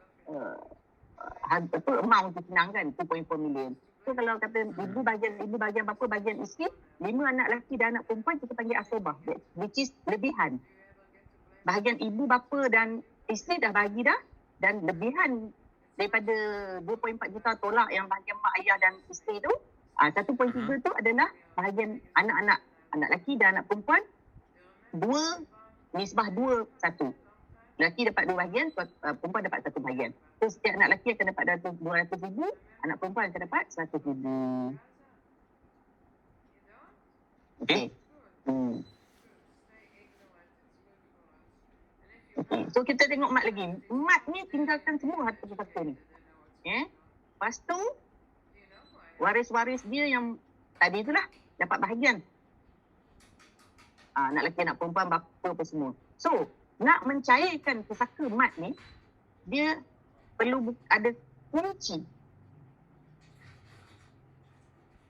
amount tu senang kan 2.4 million. So kalau kata ibu bahagian bapa bahagian isteri, 5 anak lelaki dan anak perempuan kita panggil asobah, which is lebihan. Bahagian ibu bapa dan isteri dah bagi dah, dan lebihan daripada 2.4 juta tolak yang bahagian mak ayah dan isteri tu, 1.3 tu adalah bahagian anak-anak, anak lelaki dan anak perempuan, 2:1. Lelaki dapat 2 bahagian, perempuan dapat 1 bahagian. So setiap anak lelaki akan dapat 200,000, anak perempuan akan dapat 100,000. Okay. Okay. So kita tengok Mat lagi. Mat ni tinggalkan semua harta pusaka ni. Lepas tu waris-waris dia yang tadi itulah dapat bahagian. Anak lelaki, anak perempuan, bapa apa semua. So nak mencairkan pusaka Mat ni, dia perlu ada kunci.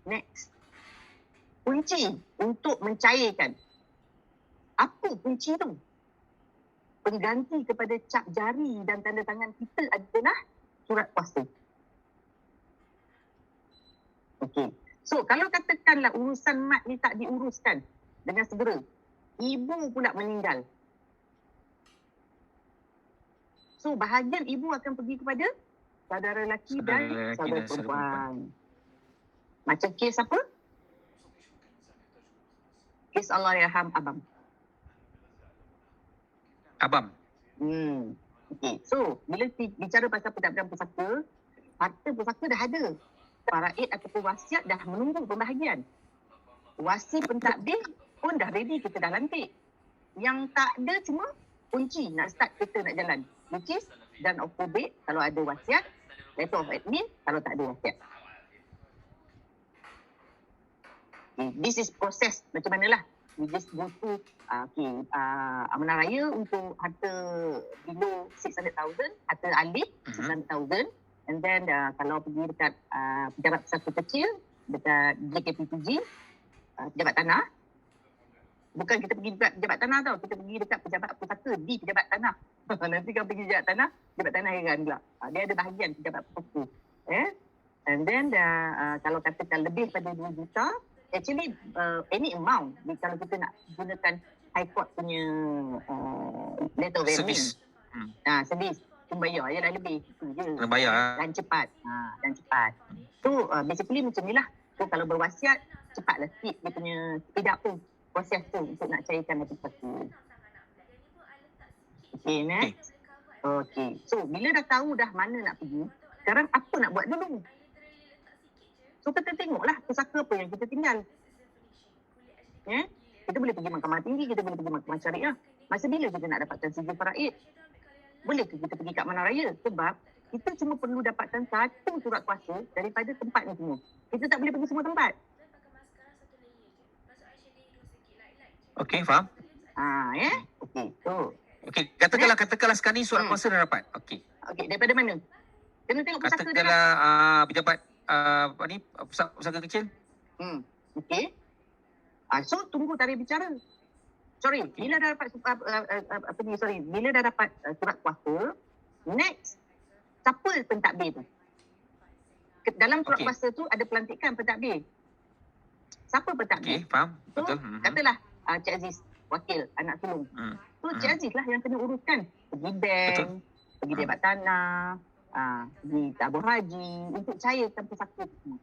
Next. Kunci untuk mencairkan. Apa kunci tu? Pengganti kepada cap jari dan tanda tangan kita adalah surat kuasa. Okey. So kalau katakanlah urusan Mat ni tak diuruskan dengan segera, ibu pula meninggal. So bahagian ibu akan pergi kepada saudara lelaki dan saudara perempuan. Macam kes apa? Kes Allahyarham Abang. Okay. So bila bicara pasal pendapatan pusaka, harta pusaka dah ada. Faraid ataupun wasiat dah menunggu pembahagian. Wasi pentadbir pun dah ready, kita dah lantik. Yang tak ada cuma kunci nak start kita nak jalan. Which is done of probate kalau ada wasiat, letter of admin kalau tak ada wasiat. Okay, this is proses macam manalah. We just go through amanah raya untuk harta below 600,000, harta alif 600,000, and then kalau pergi dekat pejabat pusaka kecil dekat JKPPG, pejabat tanah, bukan kita pergi dekat pejabat tanah tau, kita pergi dekat pejabat pusaka di pejabat tanah. Nanti kalau pergi pejabat tanah heran pula. Dia ada bahagian pejabat pusaka. And then kalau katakan lebih pada 2 juta, actually any amount kalau kita nak gunakan High Court punya letter of admin. Servis. bayar je lah lebih. Itu je. Kena bayar. Dan cepat. Dan cepat. So basically macam ni lah. So kalau berwasiat, cepatlah speed dia punya, speed up tu. Proses tu untuk nak cairkan lepas tu. Okay, next. Okay. So bila dah tahu dah mana nak pergi, sekarang apa nak buat dulu? So kita tengoklah pusaka apa yang kita tinggal. Kita boleh pergi mahkamah tinggi, kita boleh pergi mahkamah syariah. Masa bila kita nak dapatkan sijil faraid? Boleh ke kita pergi kat Mana Raya? Sebab kita cuma perlu dapatkan satu surat kuasa daripada tempat ni semua. Kita tak boleh pergi semua tempat. Okey, faham? Okey, so. Okey, katakanlah sekarang ni surat kuasa dah dapat. Okey. Okey, daripada mana? Kena tengok pusaka dia. Katakanlah pejabat pusaka kecil. Okey. So tunggu tarikh bicara. Bila dah dapat bila dah dapat surat kuasa, next siapa pentadbir tu? Dalam surat kuasa tu ada pelantikan pentadbir. Siapa pentadbir? Okey, faham. Betul. Katalah Cik Aziz wakil anak sulung. So Cik Aziz lah yang kena uruskan. Pergi bank, pergi debat tanah, pergi tabur haji untuk cairkan pusaka tu.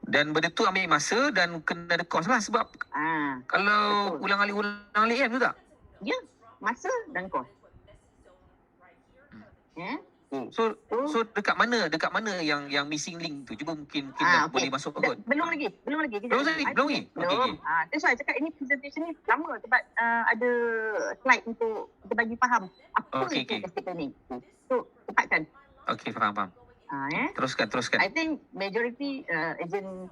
Dan benda tu ambil masa dan kena ada kos lah sebab kalau betul. ulang alik kan, betul tak? Ya, masa dan kos. So dekat mana yang missing link tu? Cuba mungkin kita boleh masuk kot. Belum lagi. Belum lagi. Okey. That's why cakap ini presentation ni lama sebab ada slide untuk kita bagi faham apa itu estate planning. So cepatkan. Okey, faham. Teruskan. I think majority agent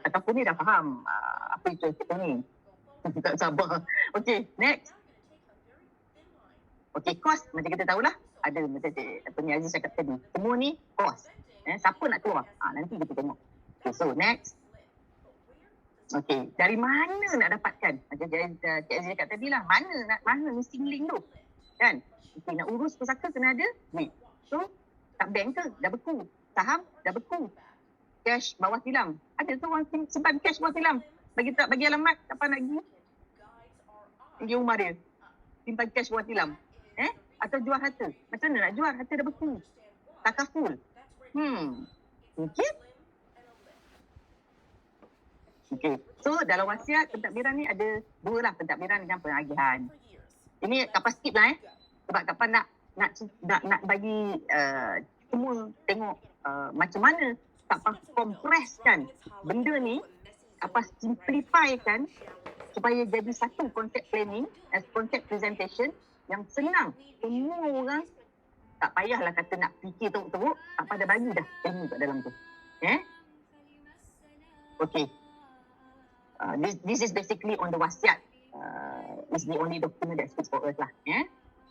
ataupun ni dah faham apa itu estate planning. Tak sabar. Okay, next. Okay, cost macam kita tahulah. Ada macam Aziz cakap tadi. Semua ni cost. Siapa nak keluar? Nanti kita tengok. Okay, so next. Okay, dari mana nak dapatkan? Macam Cik Aziz cakap tadi lah. Mana missing link tu? Kan? Okay, nak urus pusaka kena ada duit. So, tak bank ke? Dah beku. Saham? Dah beku. Cash bawah tilam. Ada tu orang simpan cash bawah tilam. Bagi alamat, siapa nak pergi? Pergi rumah dia. Simpan cash bawah tilam. Atau jual harta. Macam mana nak jual? Harta dah beku. Takaful. Okay. So, dalam wasiat pentadbiran ni ada dua lah, pentadbiran dengan penagihan. Ini kapas skip lah Sebab kapan nak bagi semua tengok macam mana kapas kompreskan benda ni, kapas simplify kan supaya jadi satu konsep planning, konsep presentation yang senang. Semua orang tak payahlah kata nak fikir teruk-teruk, apa dah bagi dah ilmu kat dalam tu. Okay. This is basically on the wasiat. It's the only document that speaks for us lah.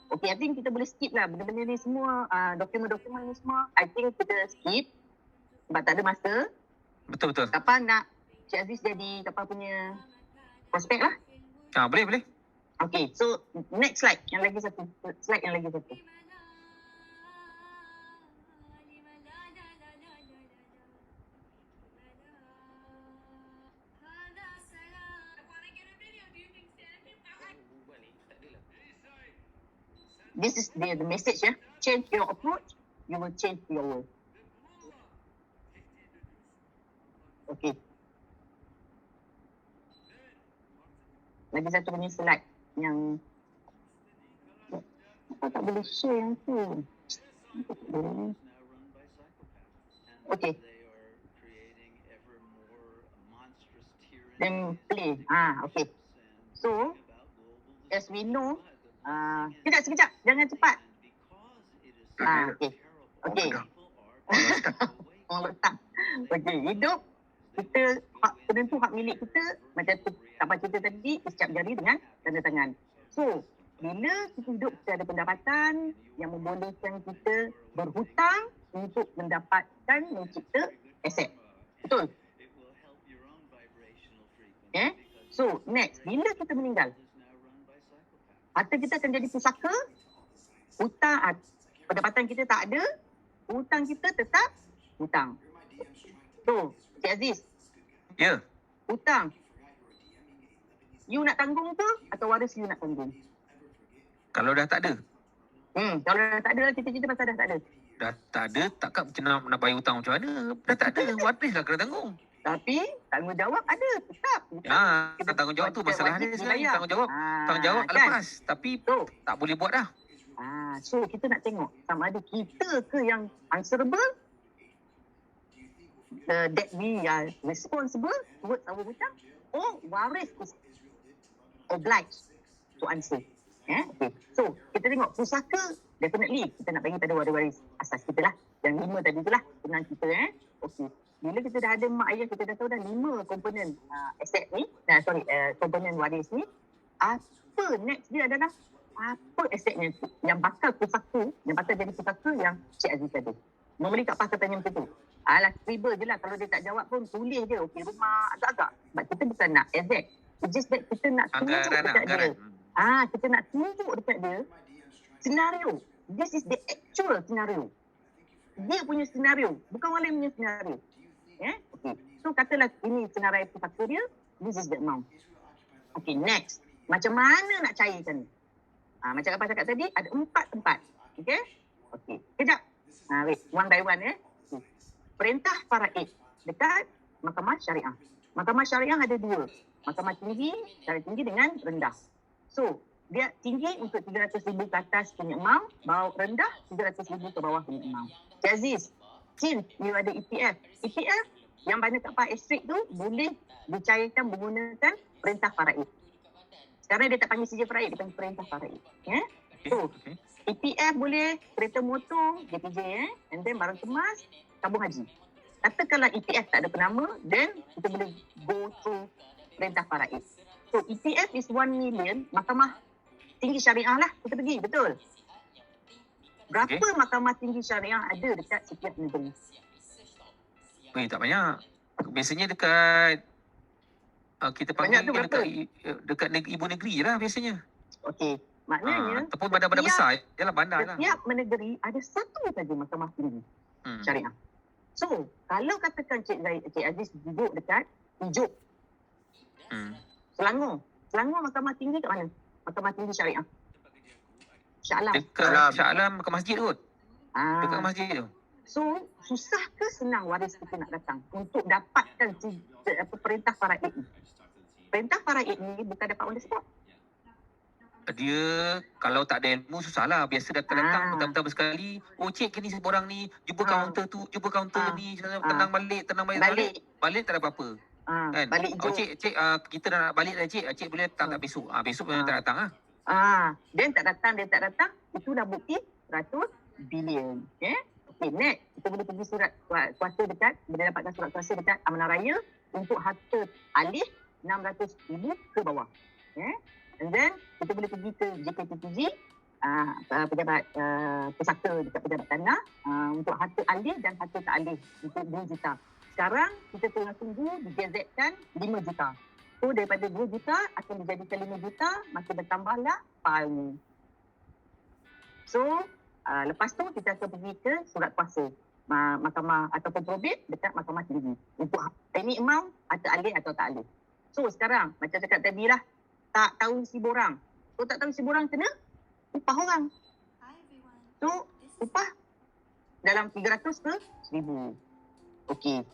Okay, I think kita boleh skip lah benda-benda ni semua, dokumen-dokumen ni semua. I think kita skip sebab tak ada masa. Betul. Kapan nak Cik Aziz jadi kapan punya prospek lah. Boleh. Okay, so next slide. Yang lagi satu. This is the message Change your approach, you will change your world. Okay. Lagi satu punya slide yang tak boleh share yang tu. Okay. Then play. Okay. So, as we know, sekejap. Jangan cepat. Okay. Orang letak. Okay, hidup. Kita, penentu hak milik kita, macam tu, apa cerita tadi, iscap jari dengan tanda tangan. So, bila kita hidup, kita ada pendapatan yang membolehkan kita berhutang untuk mendapatkan, mencipta aset. Betul? So, next, bila kita meninggal, harta kita akan jadi pusaka, hutang, pendapatan kita tak ada, hutang kita tetap hutang. So, Cik Aziz. Ya. Hutang. You nak tanggung ke atau waris you nak tanggung? Kalau dah tak ada. Kalau dah tak ada lah cerita-cerita pasal dah tak ada. Dah tak ada, takkan macam nak bayar hutang macam mana? Dah tak ada, waris lah kena tanggung. Tapi tanggungjawab ada tetap. Ya, tanggungjawab tu masalah dia sekarang. Tanggungjawab kan? lepas. Tapi So, tak boleh buat dah. so kita nak tengok sama ada kita ke yang answerable, that we are responsible towards our hutang, or waris is obliged to answer. Okay. So, kita tengok pusaka, definitely kita nak bagi pada waris-waris asas kita lah. Yang 5 tadi tu lah, penang kita. Okay. Bila kita dah ada mak ayah, kita dah tahu dah 5 komponen aset ni, komponen waris ni, apa next dia adalah apa asetnya yang bakal pusaka, yang bakal jadi pusaka yang Cik Aziz tadi. Normally Kak Pas tanya macam tu. Alah, scribble je lah. Kalau dia tak jawab pun, tulis je. Okay, rumah agak-agak. Sebab kita bukan nak exact. It's just that kita nak tunjuk dekat dia. Kita nak tunjuk dekat dia senario. This is the actual scenario. Dia punya senario. Bukan orang lain punya senario. Okay. So, katalah ini senarai pusaka dia. This is the amount. Okay, next. Macam mana nak cairkan ni? Macam apa cakap tadi, ada 4 tempat. Okay? Okay. Kejap. Wait. One by one. Perintah faraid dekat Mahkamah Syariah. Mahkamah Syariah ada 2. Mahkamah tinggi, syariah tinggi dengan rendah. So, dia tinggi untuk 300,000 ke atas punya amount, bawah rendah 300,000 ke bawah punya amount. Cik Aziz, since you ada EPF yang banyak Kak Pak Estrik tu boleh dicairkan menggunakan perintah faraid. Sekarang dia tak panggil CJ faraid, dia panggil perintah faraid. So, EPF boleh, kereta motor, JPJ, and then barang kemas, tabung haji. Katakanlah EPF tak ada penama, then kita boleh go through perintah faraid. So, EPF is 1 million, Mahkamah Tinggi Syariah lah kita pergi, betul? Berapa Mahkamah Tinggi Syariah ada dekat setiap negeri? Tak banyak. Biasanya dekat kita panggil dekat ibu negeri lah biasanya. Okey, maknanya ataupun bandar-bandar besar, ialah bandar lah. Setiap negeri ada satu saja Mahkamah Tinggi Syariah. So, kalau katakan Cik Aziz duduk dekat Ijuk, Selangor Mahkamah Tinggi kat mana? Mahkamah Tinggi Syariah. Shah Alam. Dekat Shah Alam ke masjid tu. Dekat masjid tu. So, susah ke senang waris kita nak datang untuk dapatkan perintah faraid ni? Perintah faraid ni bukan dapat on the spot. Dia kalau tak ada ilmu susahlah. Biasa datang pertama-tama sekali, cik ni seorang ni jumpa kaunter tu, jumpa kaunter ni, tenang balik balik tak ada apa-apa. Kan? Balik cik kita dah nak balik dah cik. Cik boleh datang tak besok? Besok memang tak datang Dia tak datang, itulah bukti 100 bilion. Okay, next, kita boleh pergi surat kuasa dekat, boleh dapatkan surat kuasa dekat Amanah Raya untuk harta alih 600,000 ke bawah. And then, kita boleh pergi ke JKTTG, pejabat pusaka dekat pejabat tanah untuk harta alih dan harta tak alih untuk 2 juta. Sekarang, kita tengah tunggu digazetkan 5 juta. So, daripada 2 juta akan dijadikan 5 juta, maka bertambahlah file. So, lepas tu kita akan pergi ke surat kuasa mahkamah ataupun probate dekat mahkamah tinggi untuk any amount harta alih atau tak alih. So sekarang macam cakap tadi lah, tak tahu isi borang. So tak tahu isi borang kena upah orang. So upah dalam 300 ke 1,000. Okey.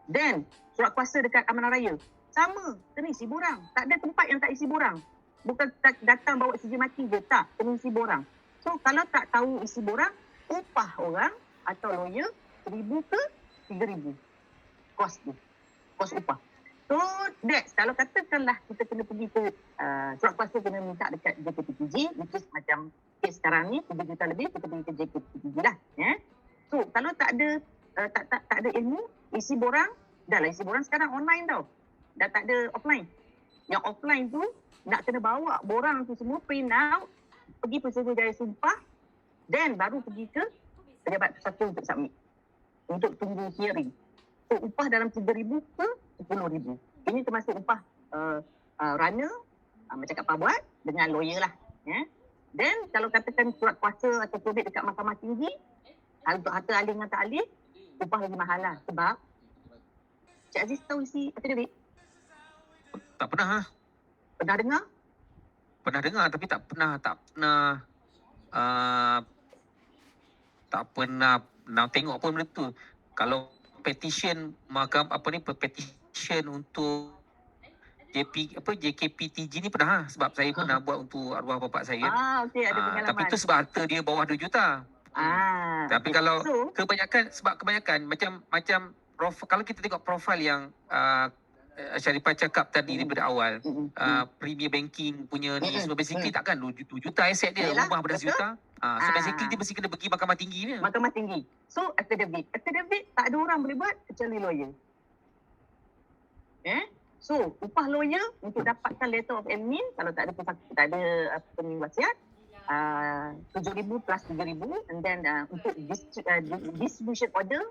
Then surat kuasa dekat Amanah Raya sama, kena isi borang. Tak ada tempat yang tak isi borang. Bukan datang bawa CJ mati je, tak, kena isi borang. So, kalau tak tahu isi borang, upah orang atau lawyer 1,000 ke 3,000. Kos tu. Kos upah. So, that's kalau katakanlah kita kena pergi ke surat kuasa kena minta dekat JKTTG, which is macam kes sekarang ni, 3 juta lebih, kita pergi ke JKTTG lah. So, kalau tak ada tak ada ilmu, isi borang, dah lah isi borang sekarang online tau. Dah tak ada offline. Yang offline tu, nak kena bawa borang tu semua, print out, pergi Putrajaya Sumpah, then baru pergi ke pejabat pusaka untuk submit. Untuk tunggu hearing. So, upah dalam 3,000 ke 10,000. Ini termasuk upah runner, macam Kak Pa buat, dengan lawyer lah. Then, kalau katakan surat kuasa atau probate dekat mahkamah tinggi, untuk harta alih dengan tak alih, upah lagi mahal lah. Sebab, Cik Aziz tahu isi affidavit? Tak pernah. Pernah dengar? Pernah dengar tapi tak pernah uh, tak pernah tengok pun benda tu. Kalau petition petition untuk JKPTG ni pernah sebab saya pernah buat untuk arwah bapak saya. Okey, ada pengalaman. Tapi tu sebab harta dia bawah 2 juta. Tapi okey. kalau So, kebanyakan macam kalau kita tengok profil yang Sharifah cakap tadi daripada awal, Premier Banking punya ni, so basically takkan 2 juta aset dia, Yalah, rumah beratus betul. juta. So basically dia mesti kena pergi mahkamah tinggi ni. Mahkamah tinggi. So, affidavit tak ada orang boleh buat kecuali lawyer. So, upah lawyer untuk dapatkan letter of admin, kalau tak ada wasiat, 7,000 plus 3,000, and then untuk distribution order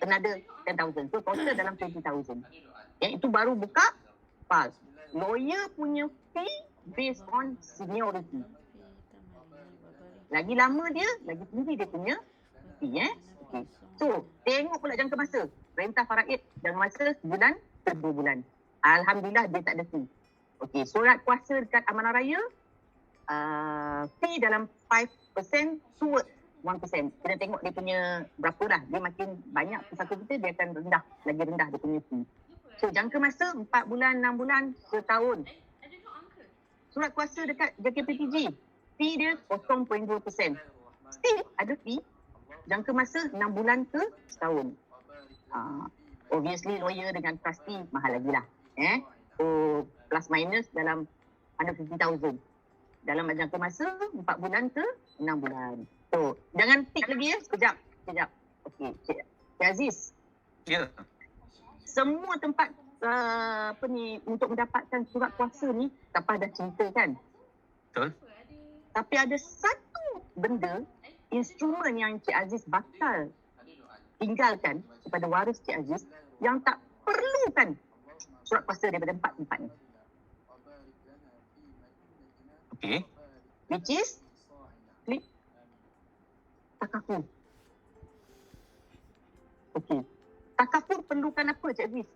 another 10,000. So total dalam 20,000. Yang itu baru buka file. Lawyer punya fee based on seniority. Lagi lama dia, lagi tinggi dia punya fee. Okay. So, tengok pula jangka masa. Perintah faraid jangka masa sebulan ke 2 bulan. Alhamdulillah dia tak ada fee. Okey, surat kuasa dekat Amanah Raya, fee dalam 5% to 1%. Kena tengok dia punya berapa dah. Dia makin banyak pesaka kita, dia akan lagi rendah dia punya fee. So, jangka masa 4 bulan, 6 bulan, setahun. Surat kuasa dekat JKPTG, fee dia 0.2%. Still ada fee. Jangka masa 6 bulan ke setahun. Obviously, lawyer dengan trustee mahal lagi lah. So, plus minus dalam 150,000. Dalam jangka masa 4 bulan ke 6 bulan. So, jangan tick lagi Sekejap. Okey, Cik Aziz. Ya. Semua tempat untuk mendapatkan surat kuasa ni, Tapah dah cerita kan? Betul. Tapi ada satu benda, instrumen yang Cik Aziz bakal tinggalkan kepada waris Cik Aziz yang tak perlukan surat kuasa daripada 4 tempat ni. Okey. Which is klik takaful. Okey. Takaful perlukan apa Cik Aziz?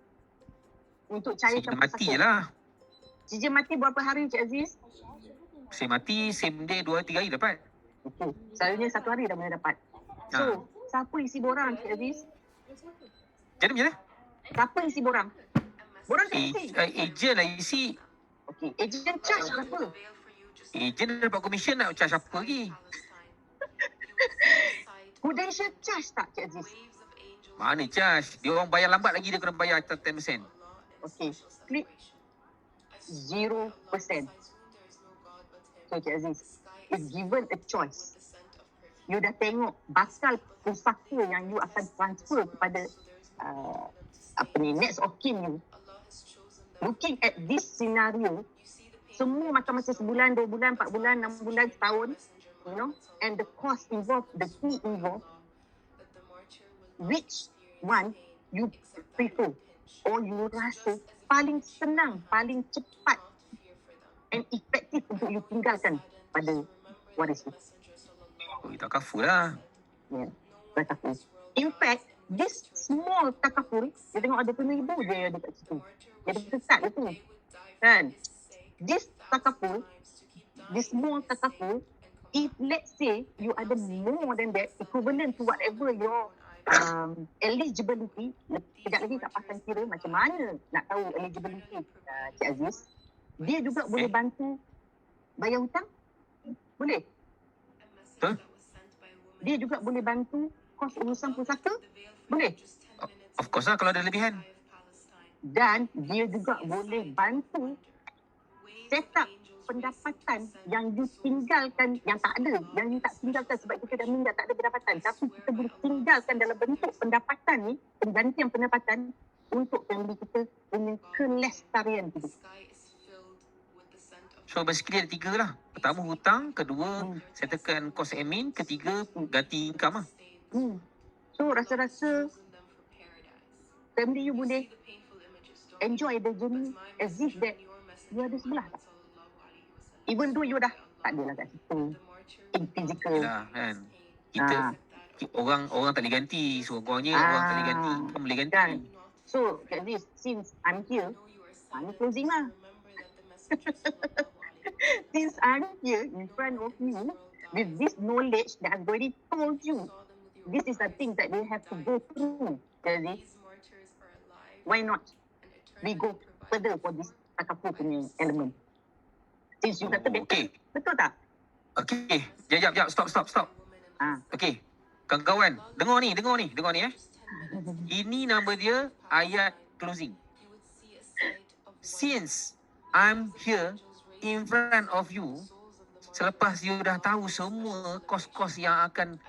Untuk cairkan Mati je lah. Cik mati berapa hari Cik Aziz? Saya mati same day 2-3 hari dapat. Okey. Selalunya 1 hari dah boleh dapat. So, siapa isi borang Cik Aziz? Jadi macam mana? Siapa isi borang? Borang kan isi. Ejen lah isi. Okey. Ejen charge berapa? Ejen dapat komisen nak charge apa lagi? Prudential charge tak Cik Aziz? Mana charge? Dia orang bayar lambat lagi, dia kena bayar 10%. Okey. Klik 0%. So Cik Aziz, if given a choice, you dah tengok bakal pusaka yang you akan transfer kepada next of kin you. Looking at this scenario, semua macam masa sebulan, 2 bulan, 4 bulan, 6 bulan, setahun, you know, and the cost involved, the fee involved, which one you prefer or you rasa paling senang, paling cepat and effective untuk you tinggalkan pada waris tu? Tak kaful lah. Ya, takaful. In fact, this small takaful, dia tengok ada penipu je dekat situ. Dia dekat itu. Kan? This small takaful, if let's say you ada more than that, equivalent to whatever your eligibility, sekejap lagi Kak Pasang kira macam mana nak tahu eligibility Cik Aziz, dia juga boleh bantu bayar hutang. Boleh. Betul. Dia juga boleh bantu kos urusan pusaka. Boleh. Of course lah kalau ada lebihan. Dan dia juga boleh bantu set up pendapatan yang you tinggalkan, yang tak ada, yang you tak tinggalkan sebab kita dah meninggal, tak ada pendapatan. Tapi kita boleh tinggalkan dalam bentuk pendapatan ni, penggantian pendapatan untuk family kita punya kelestarian hidup. So basically ada 3 lah. Pertama hutang, kedua settlekan kos admin, ketiga ganti income lah. So rasa-rasa family you boleh enjoy the journey as if that you ada sebelah tak? Even though you dah tak ada lah kat situ in physical. Yalah kan. Kita orang tak boleh ganti. So orang tak boleh ganti, kita boleh ganti. Kan? So at least since I'm here, I'm closing lah. Since I'm here in front of you, with this knowledge that I've already told you, this is the thing that we have to go through. Jadi, why not we go further for this Takaful punya element? Since you kata better, Okay. betul tak? Okay. Jap. Stop. Ah. Okay. Kawan-kawan, dengar ni Ini nama dia ayat closing. Since I'm here in front of you, selepas you dah tahu semua kos-kos yang akan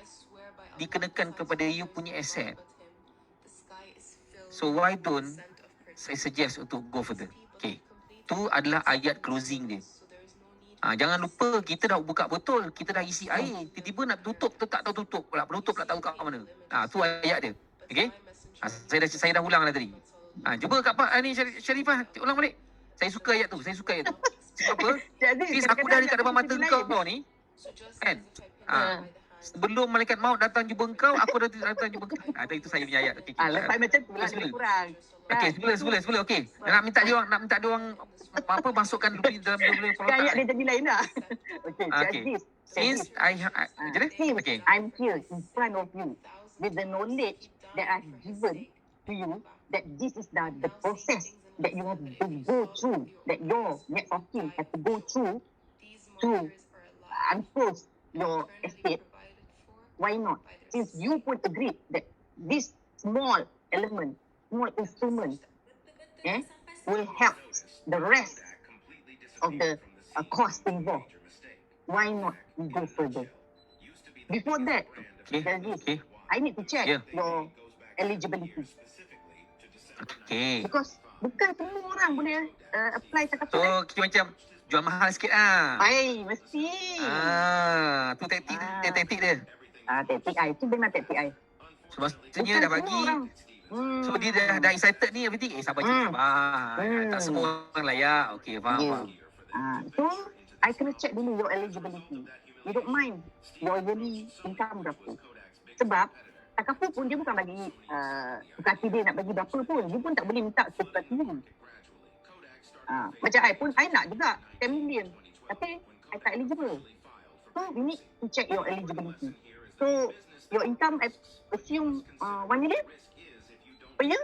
dikenakan kepada you punya aset, so why don't saya suggest untuk go further. Okay. Tu adalah ayat closing dia. Jangan lupa kita dah buka botol, kita dah isi air, tiba-tiba nak tutup, tak tahu tutup pula, penutup tak tahu kat mana. Tu ayat dia. Okay? Saya dah ulang dah tadi. Cuba Kak Pak ni Sharifah ulang balik. Saya suka ayat tu. Sebab apa? Since aku dah dekat depan mata kau ni, kan? Sebelum malaikat maut datang jumpa kau, aku dah datang jumpa kau. Itu saya punya ayat. Okay, Lepas macam tu lah lebih kurang. Okay, sebelum. Okay. Nak minta dia orang apa masukkan dulu dalam Kan ayat dia jadi lain dah. Okay. Since Since I'm here in front of you with the knowledge that I've given to you, that this is the process that you have to go through, that your next of kin have to go through to unfold your estate. Why not? Since you put agreed that this small element, small instrument, will help the rest of the cost involved. Why not we go further? Before that, I need to check your eligibility. Okay. Because bukan semua orang boleh apply cakap tu. So, kita macam jual mahal sikit Mesti. Tu taktik dia. Taktik I. Itu memang taktik I. So, maksudnya dah bagi. So, dia dah excited ni everything. Sabar. Tak semua orang layak. Okay, faham. So, I kena check dulu your eligibility. You don't mind your yearly income berapa. Sebab, Takaful pun dia bukan bagi Sukati dia nak bagi berapa pun. Dia pun tak boleh minta Sukati dia. Macam I pun, I nak juga 10 million. Tapi, I tak eligible. So, you need to check your eligibility. So, your income, I assume 1 million per year?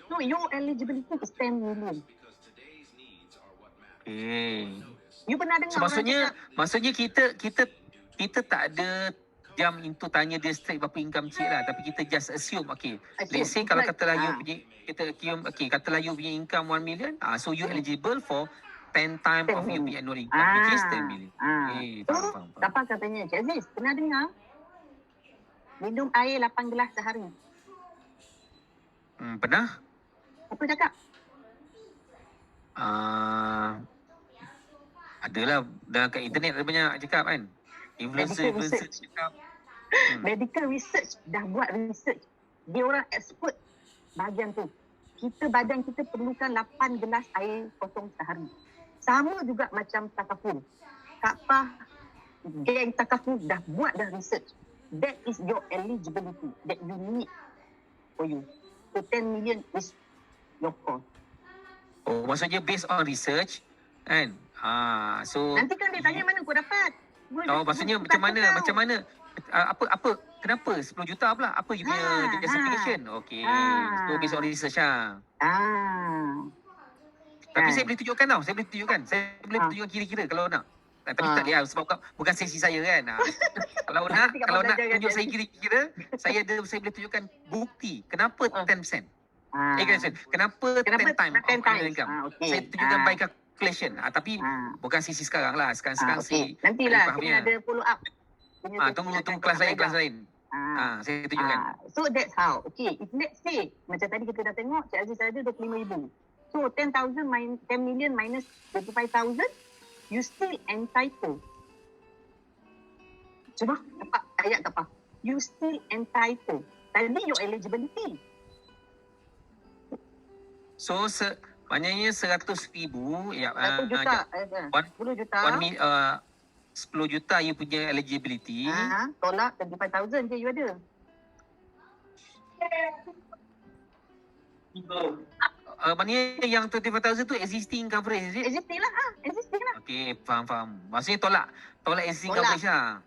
No, your eligibility is 10 million. You pernah dengar maksudnya kita tak ada jam itu tanya dia straight berapa income cik lah, tapi kita just assume. Let's say kalau katalah you punya katalah you punya income 1 million, so you eligible for 10 times of you punya annual income, which is 10 million. Faham. Siapa katanya, Cik Aziz, pernah dengar minum air 8 gelas sehari? Pernah? Apa cakap? Adalah dalam kat internet ada banyak cakap kan. Influencer cakap. Medical research dah buat research. Dia orang expert bahagian tu. Badan kita perlukan 8 gelas air kosong sehari. Sama juga macam Takaful. Kak Pah, geng Takaful dah buat research. That is your eligibility that you need for you. So 10 million is your cost. Maksudnya based on research kan. So nanti kan dia tanya mana kau dapat. Maksudnya macam mana kenapa 10 juta pula? Apa you punya justification? Okay. So based on research Tapi saya boleh tunjukkan tau. Saya boleh tunjukkan kira-kira kalau nak. Tapi tak dia sebab bukan sesi saya kan. Kalau nak tunjuk saya kira-kira, saya boleh tunjukkan bukti kenapa 10%. Kenapa 10 times income. Saya tunjukkan by calculation. Tapi bukan sesi sekarang lah. Sekarang nantilah kita ada follow up. Tunggu kelas lain. Saya tunjukkan. So that's how. Okay, if let's say macam tadi kita dah tengok Cik Aziz ada 25,000. So 10 million minus 25,000, you still entitled. Cuba dapat ayat tak apa. You still entitled. Tadi your eligibility. So maknanya 100,000 1 juta. 10 juta. 10 juta you punya eligibility. Tolak 25,000 je you ada. Maknanya yang 25,000 tu existing coverage is it? Existing lah. okey, faham. Maksudnya tolak existing Tolak. coverage lah.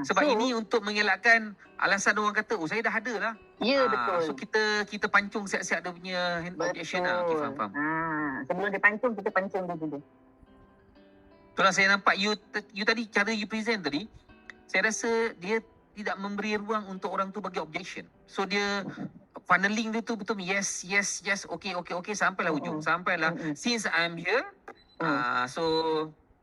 Sebab So, ini untuk mengelakkan alasan orang kata, oh saya dah ada lah. ya betul. So kita pancung siap-siap dia punya objection lah. Okey, faham. Sebelum dia pancung, kita pancung dia dulu. Itulah saya nampak you tadi, cara you present tadi, saya rasa dia tidak memberi ruang untuk orang tu bagi objection. So dia funneling dia tu betul yes, okey, sampailah ujung. Sampailah, since I'm here, so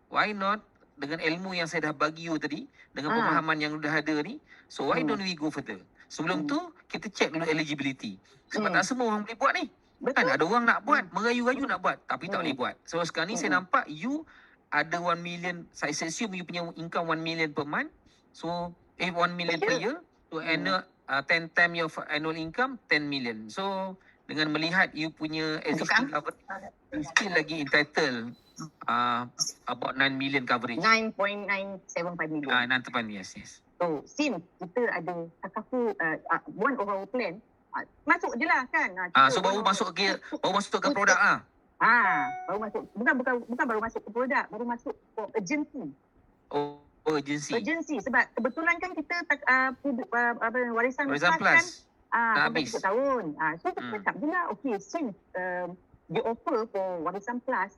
why not dengan ilmu yang saya dah bagi you tadi, dengan pemahaman yang dah ada ni, so why don't we go further? Sebelum tu, kita check dulu eligibility. Sebab tak semua orang boleh buat ni. Kan Betul. ada orang nak buat, merayu-rayu nak buat, tapi tak boleh buat. So sekarang ni saya nampak you ada 1 million, saya assume you punya income 1 million per month. So 1 million per year. So annual 10 times your annual income 10 million. So dengan melihat you punya existing coverage, you still lagi entitled about 9 million coverage. 9.975 million. 9 yes. So since kita ada Takaku, one of our plan, masuk je lah kan. So baru masuk ke produk lah. Baru masuk. Bukan baru masuk ke produk, baru masuk ke agency. Agency. Sebab kebetulan kan kita warisan plus kan sampai 3 tahun. So kita cakap je lah, okay, since the offer for warisan plus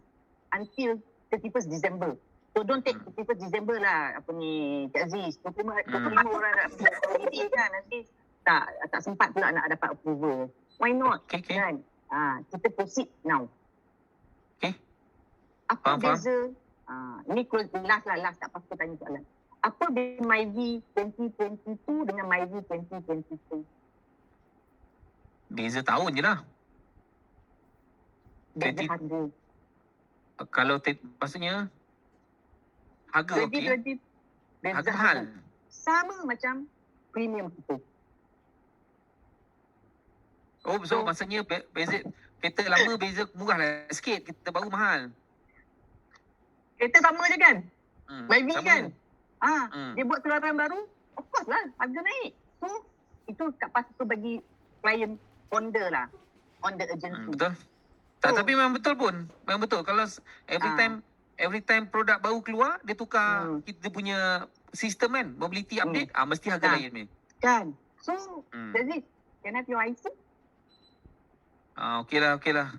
until 31st December. So don't take 31st December lah, apa ni, Cik Aziz. 25 orang nak ini kan, nanti tak sempat pula nak dapat approval. Why not? Okay. Kan? Kita proceed now. Okay. Apa Faham. beza? Ini last tak apa aku tanya soalan. Apa beza MyV 2022 dengan MyV 2023? Beza tahun je lah. Beza harga. Kalau maksudnya harga okey. 2020 beza Harga mahal. Sama macam premium kita. So maksudnya beza kereta lama beza murah lah sikit, kita baru mahal. Kereta sama je kan? MyV sama kan? je. Dia buat keluaran baru, of course lah, harga naik. So, itu kat pas tu bagi klien ponder lah, on the agency. Betul. Tapi memang betul pun. Memang betul. Kalau every time produk baru keluar, dia tukar kita punya sistem kan, mobility update, mesti harga lain ni. Kan? So, that's it. Can I have your IC? Okey lah.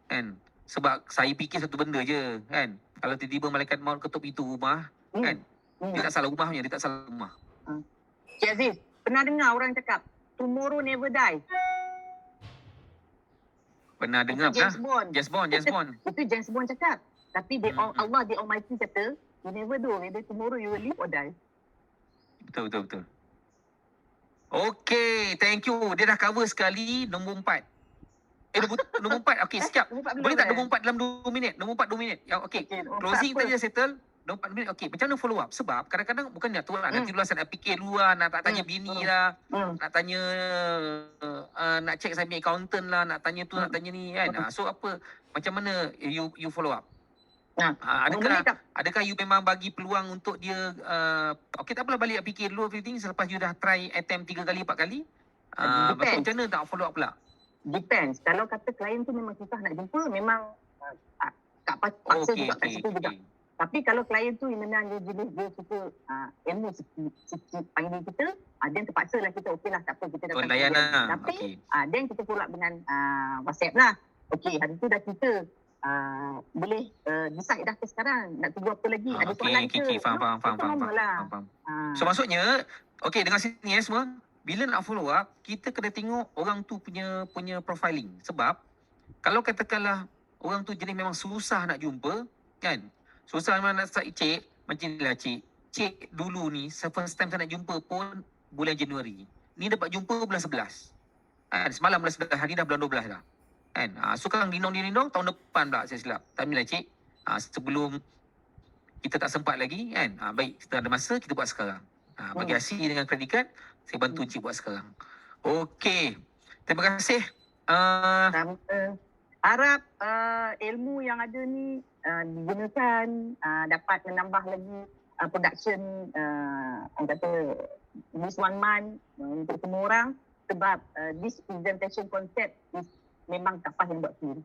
Kan? Sebab saya fikir satu benda je, kan? Kalau tiba-tiba malaikat maut ketuk pintu rumah, kan? Dia tak salah rumahnya, Cik Aziz, pernah dengar orang cakap, tomorrow never die? Pernah dengar James dah? James Bond. Itu James Bond cakap. Tapi Allah, the Almighty kata, you never know whether tomorrow you will live or die. Betul. Okey, thank you. Dia dah cover sekali nombor 4. Nombor 4. Okey, sekejap. Boleh tak nombor 4 dalam 2 minit? Nombor 4 2 minit. Ya, okey. Closing tadi dah settle. Nombor 4 minit. Okey, macam mana follow up? Sebab kadang-kadang bukan nak tu lah. Nanti dulu saya nak fikir dulu lah. Nak tanya bini lah. Nak tanya, nak check saya punya accountant lah. Nak tanya tu, nak tanya ni kan. So apa, macam mana you follow up? Adakah you memang bagi peluang untuk dia, okey tak apalah, balik fikir dulu everything selepas you dah try attempt 3 kali 4 kali. Macam mana tak follow up pula? Depends. Kalau kata klien tu memang susah nak jumpa, memang tak paksa juga kat situ juga. Tapi kalau klien tu memang dia suka ilmu sikit panggil kita, then terpaksa lah kita, okey lah tak apa, kita datang. Layan lah. Tapi then kita follow up dengan WhatsApp lah. Okey, hari tu dah kita boleh decide dah ke sekarang nak tunggu apa lagi, ada soalan ke? Faham. So maksudnya, okey, dengan sini semua, bila nak follow up, kita kena tengok orang tu punya profiling. Sebab kalau katakanlah orang tu jenis memang susah nak jumpa, kan? Susah memang nak start cik, macam inilah cik. Cik dulu ni, first time saya nak jumpa pun bulan Januari. Ni dapat jumpa bulan 11. Kan? Semalam bulan 11, hari dah bulan 12 dah. Kan? So kan dindong tahun depan pula saya silap. Tamilah cik, sebelum kita tak sempat lagi, kan? Baik, kita ada masa, kita buat sekarang. Bagi hasil dengan kredit card, saya bantu cik buat sekarang. Okey. Terima kasih. Harap ilmu yang ada ni digunakan, dapat menambah lagi production, kata this 1 month untuk semua orang. Sebab this presentation concept is memang Kak Fah yang buat sendiri.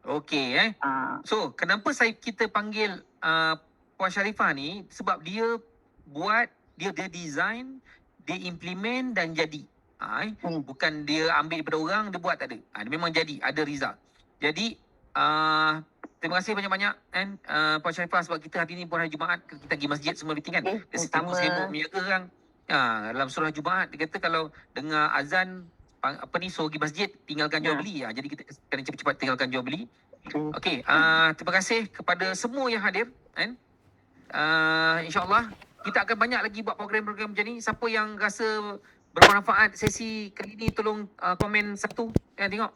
Okey Ah, So, kenapa kita panggil Puan Sharifah ni sebab dia buat, dia design, dia implement dan jadi. Bukan dia ambil daripada orang, dia buat, tak ada. Dia memang jadi, ada result. Jadi, terima kasih banyak-banyak kan Puan Sharifah sebab kita hari ni pun hari Jumaat, kita pergi masjid semua meeting kan. okay, Dia sibuk-sibuk sama. menjaga orang. Dalam surah Jumaat dia kata kalau dengar azan suruh pergi masjid, tinggalkan jual Ha. beli. Jadi kita kena cepat-cepat tinggalkan jual beli. Okay. Okey, terima kasih kepada semua yang hadir kan. InsyaAllah kita akan banyak lagi buat program-program macam ni. Siapa yang rasa bermanfaat sesi kali ni tolong komen satu. Tengok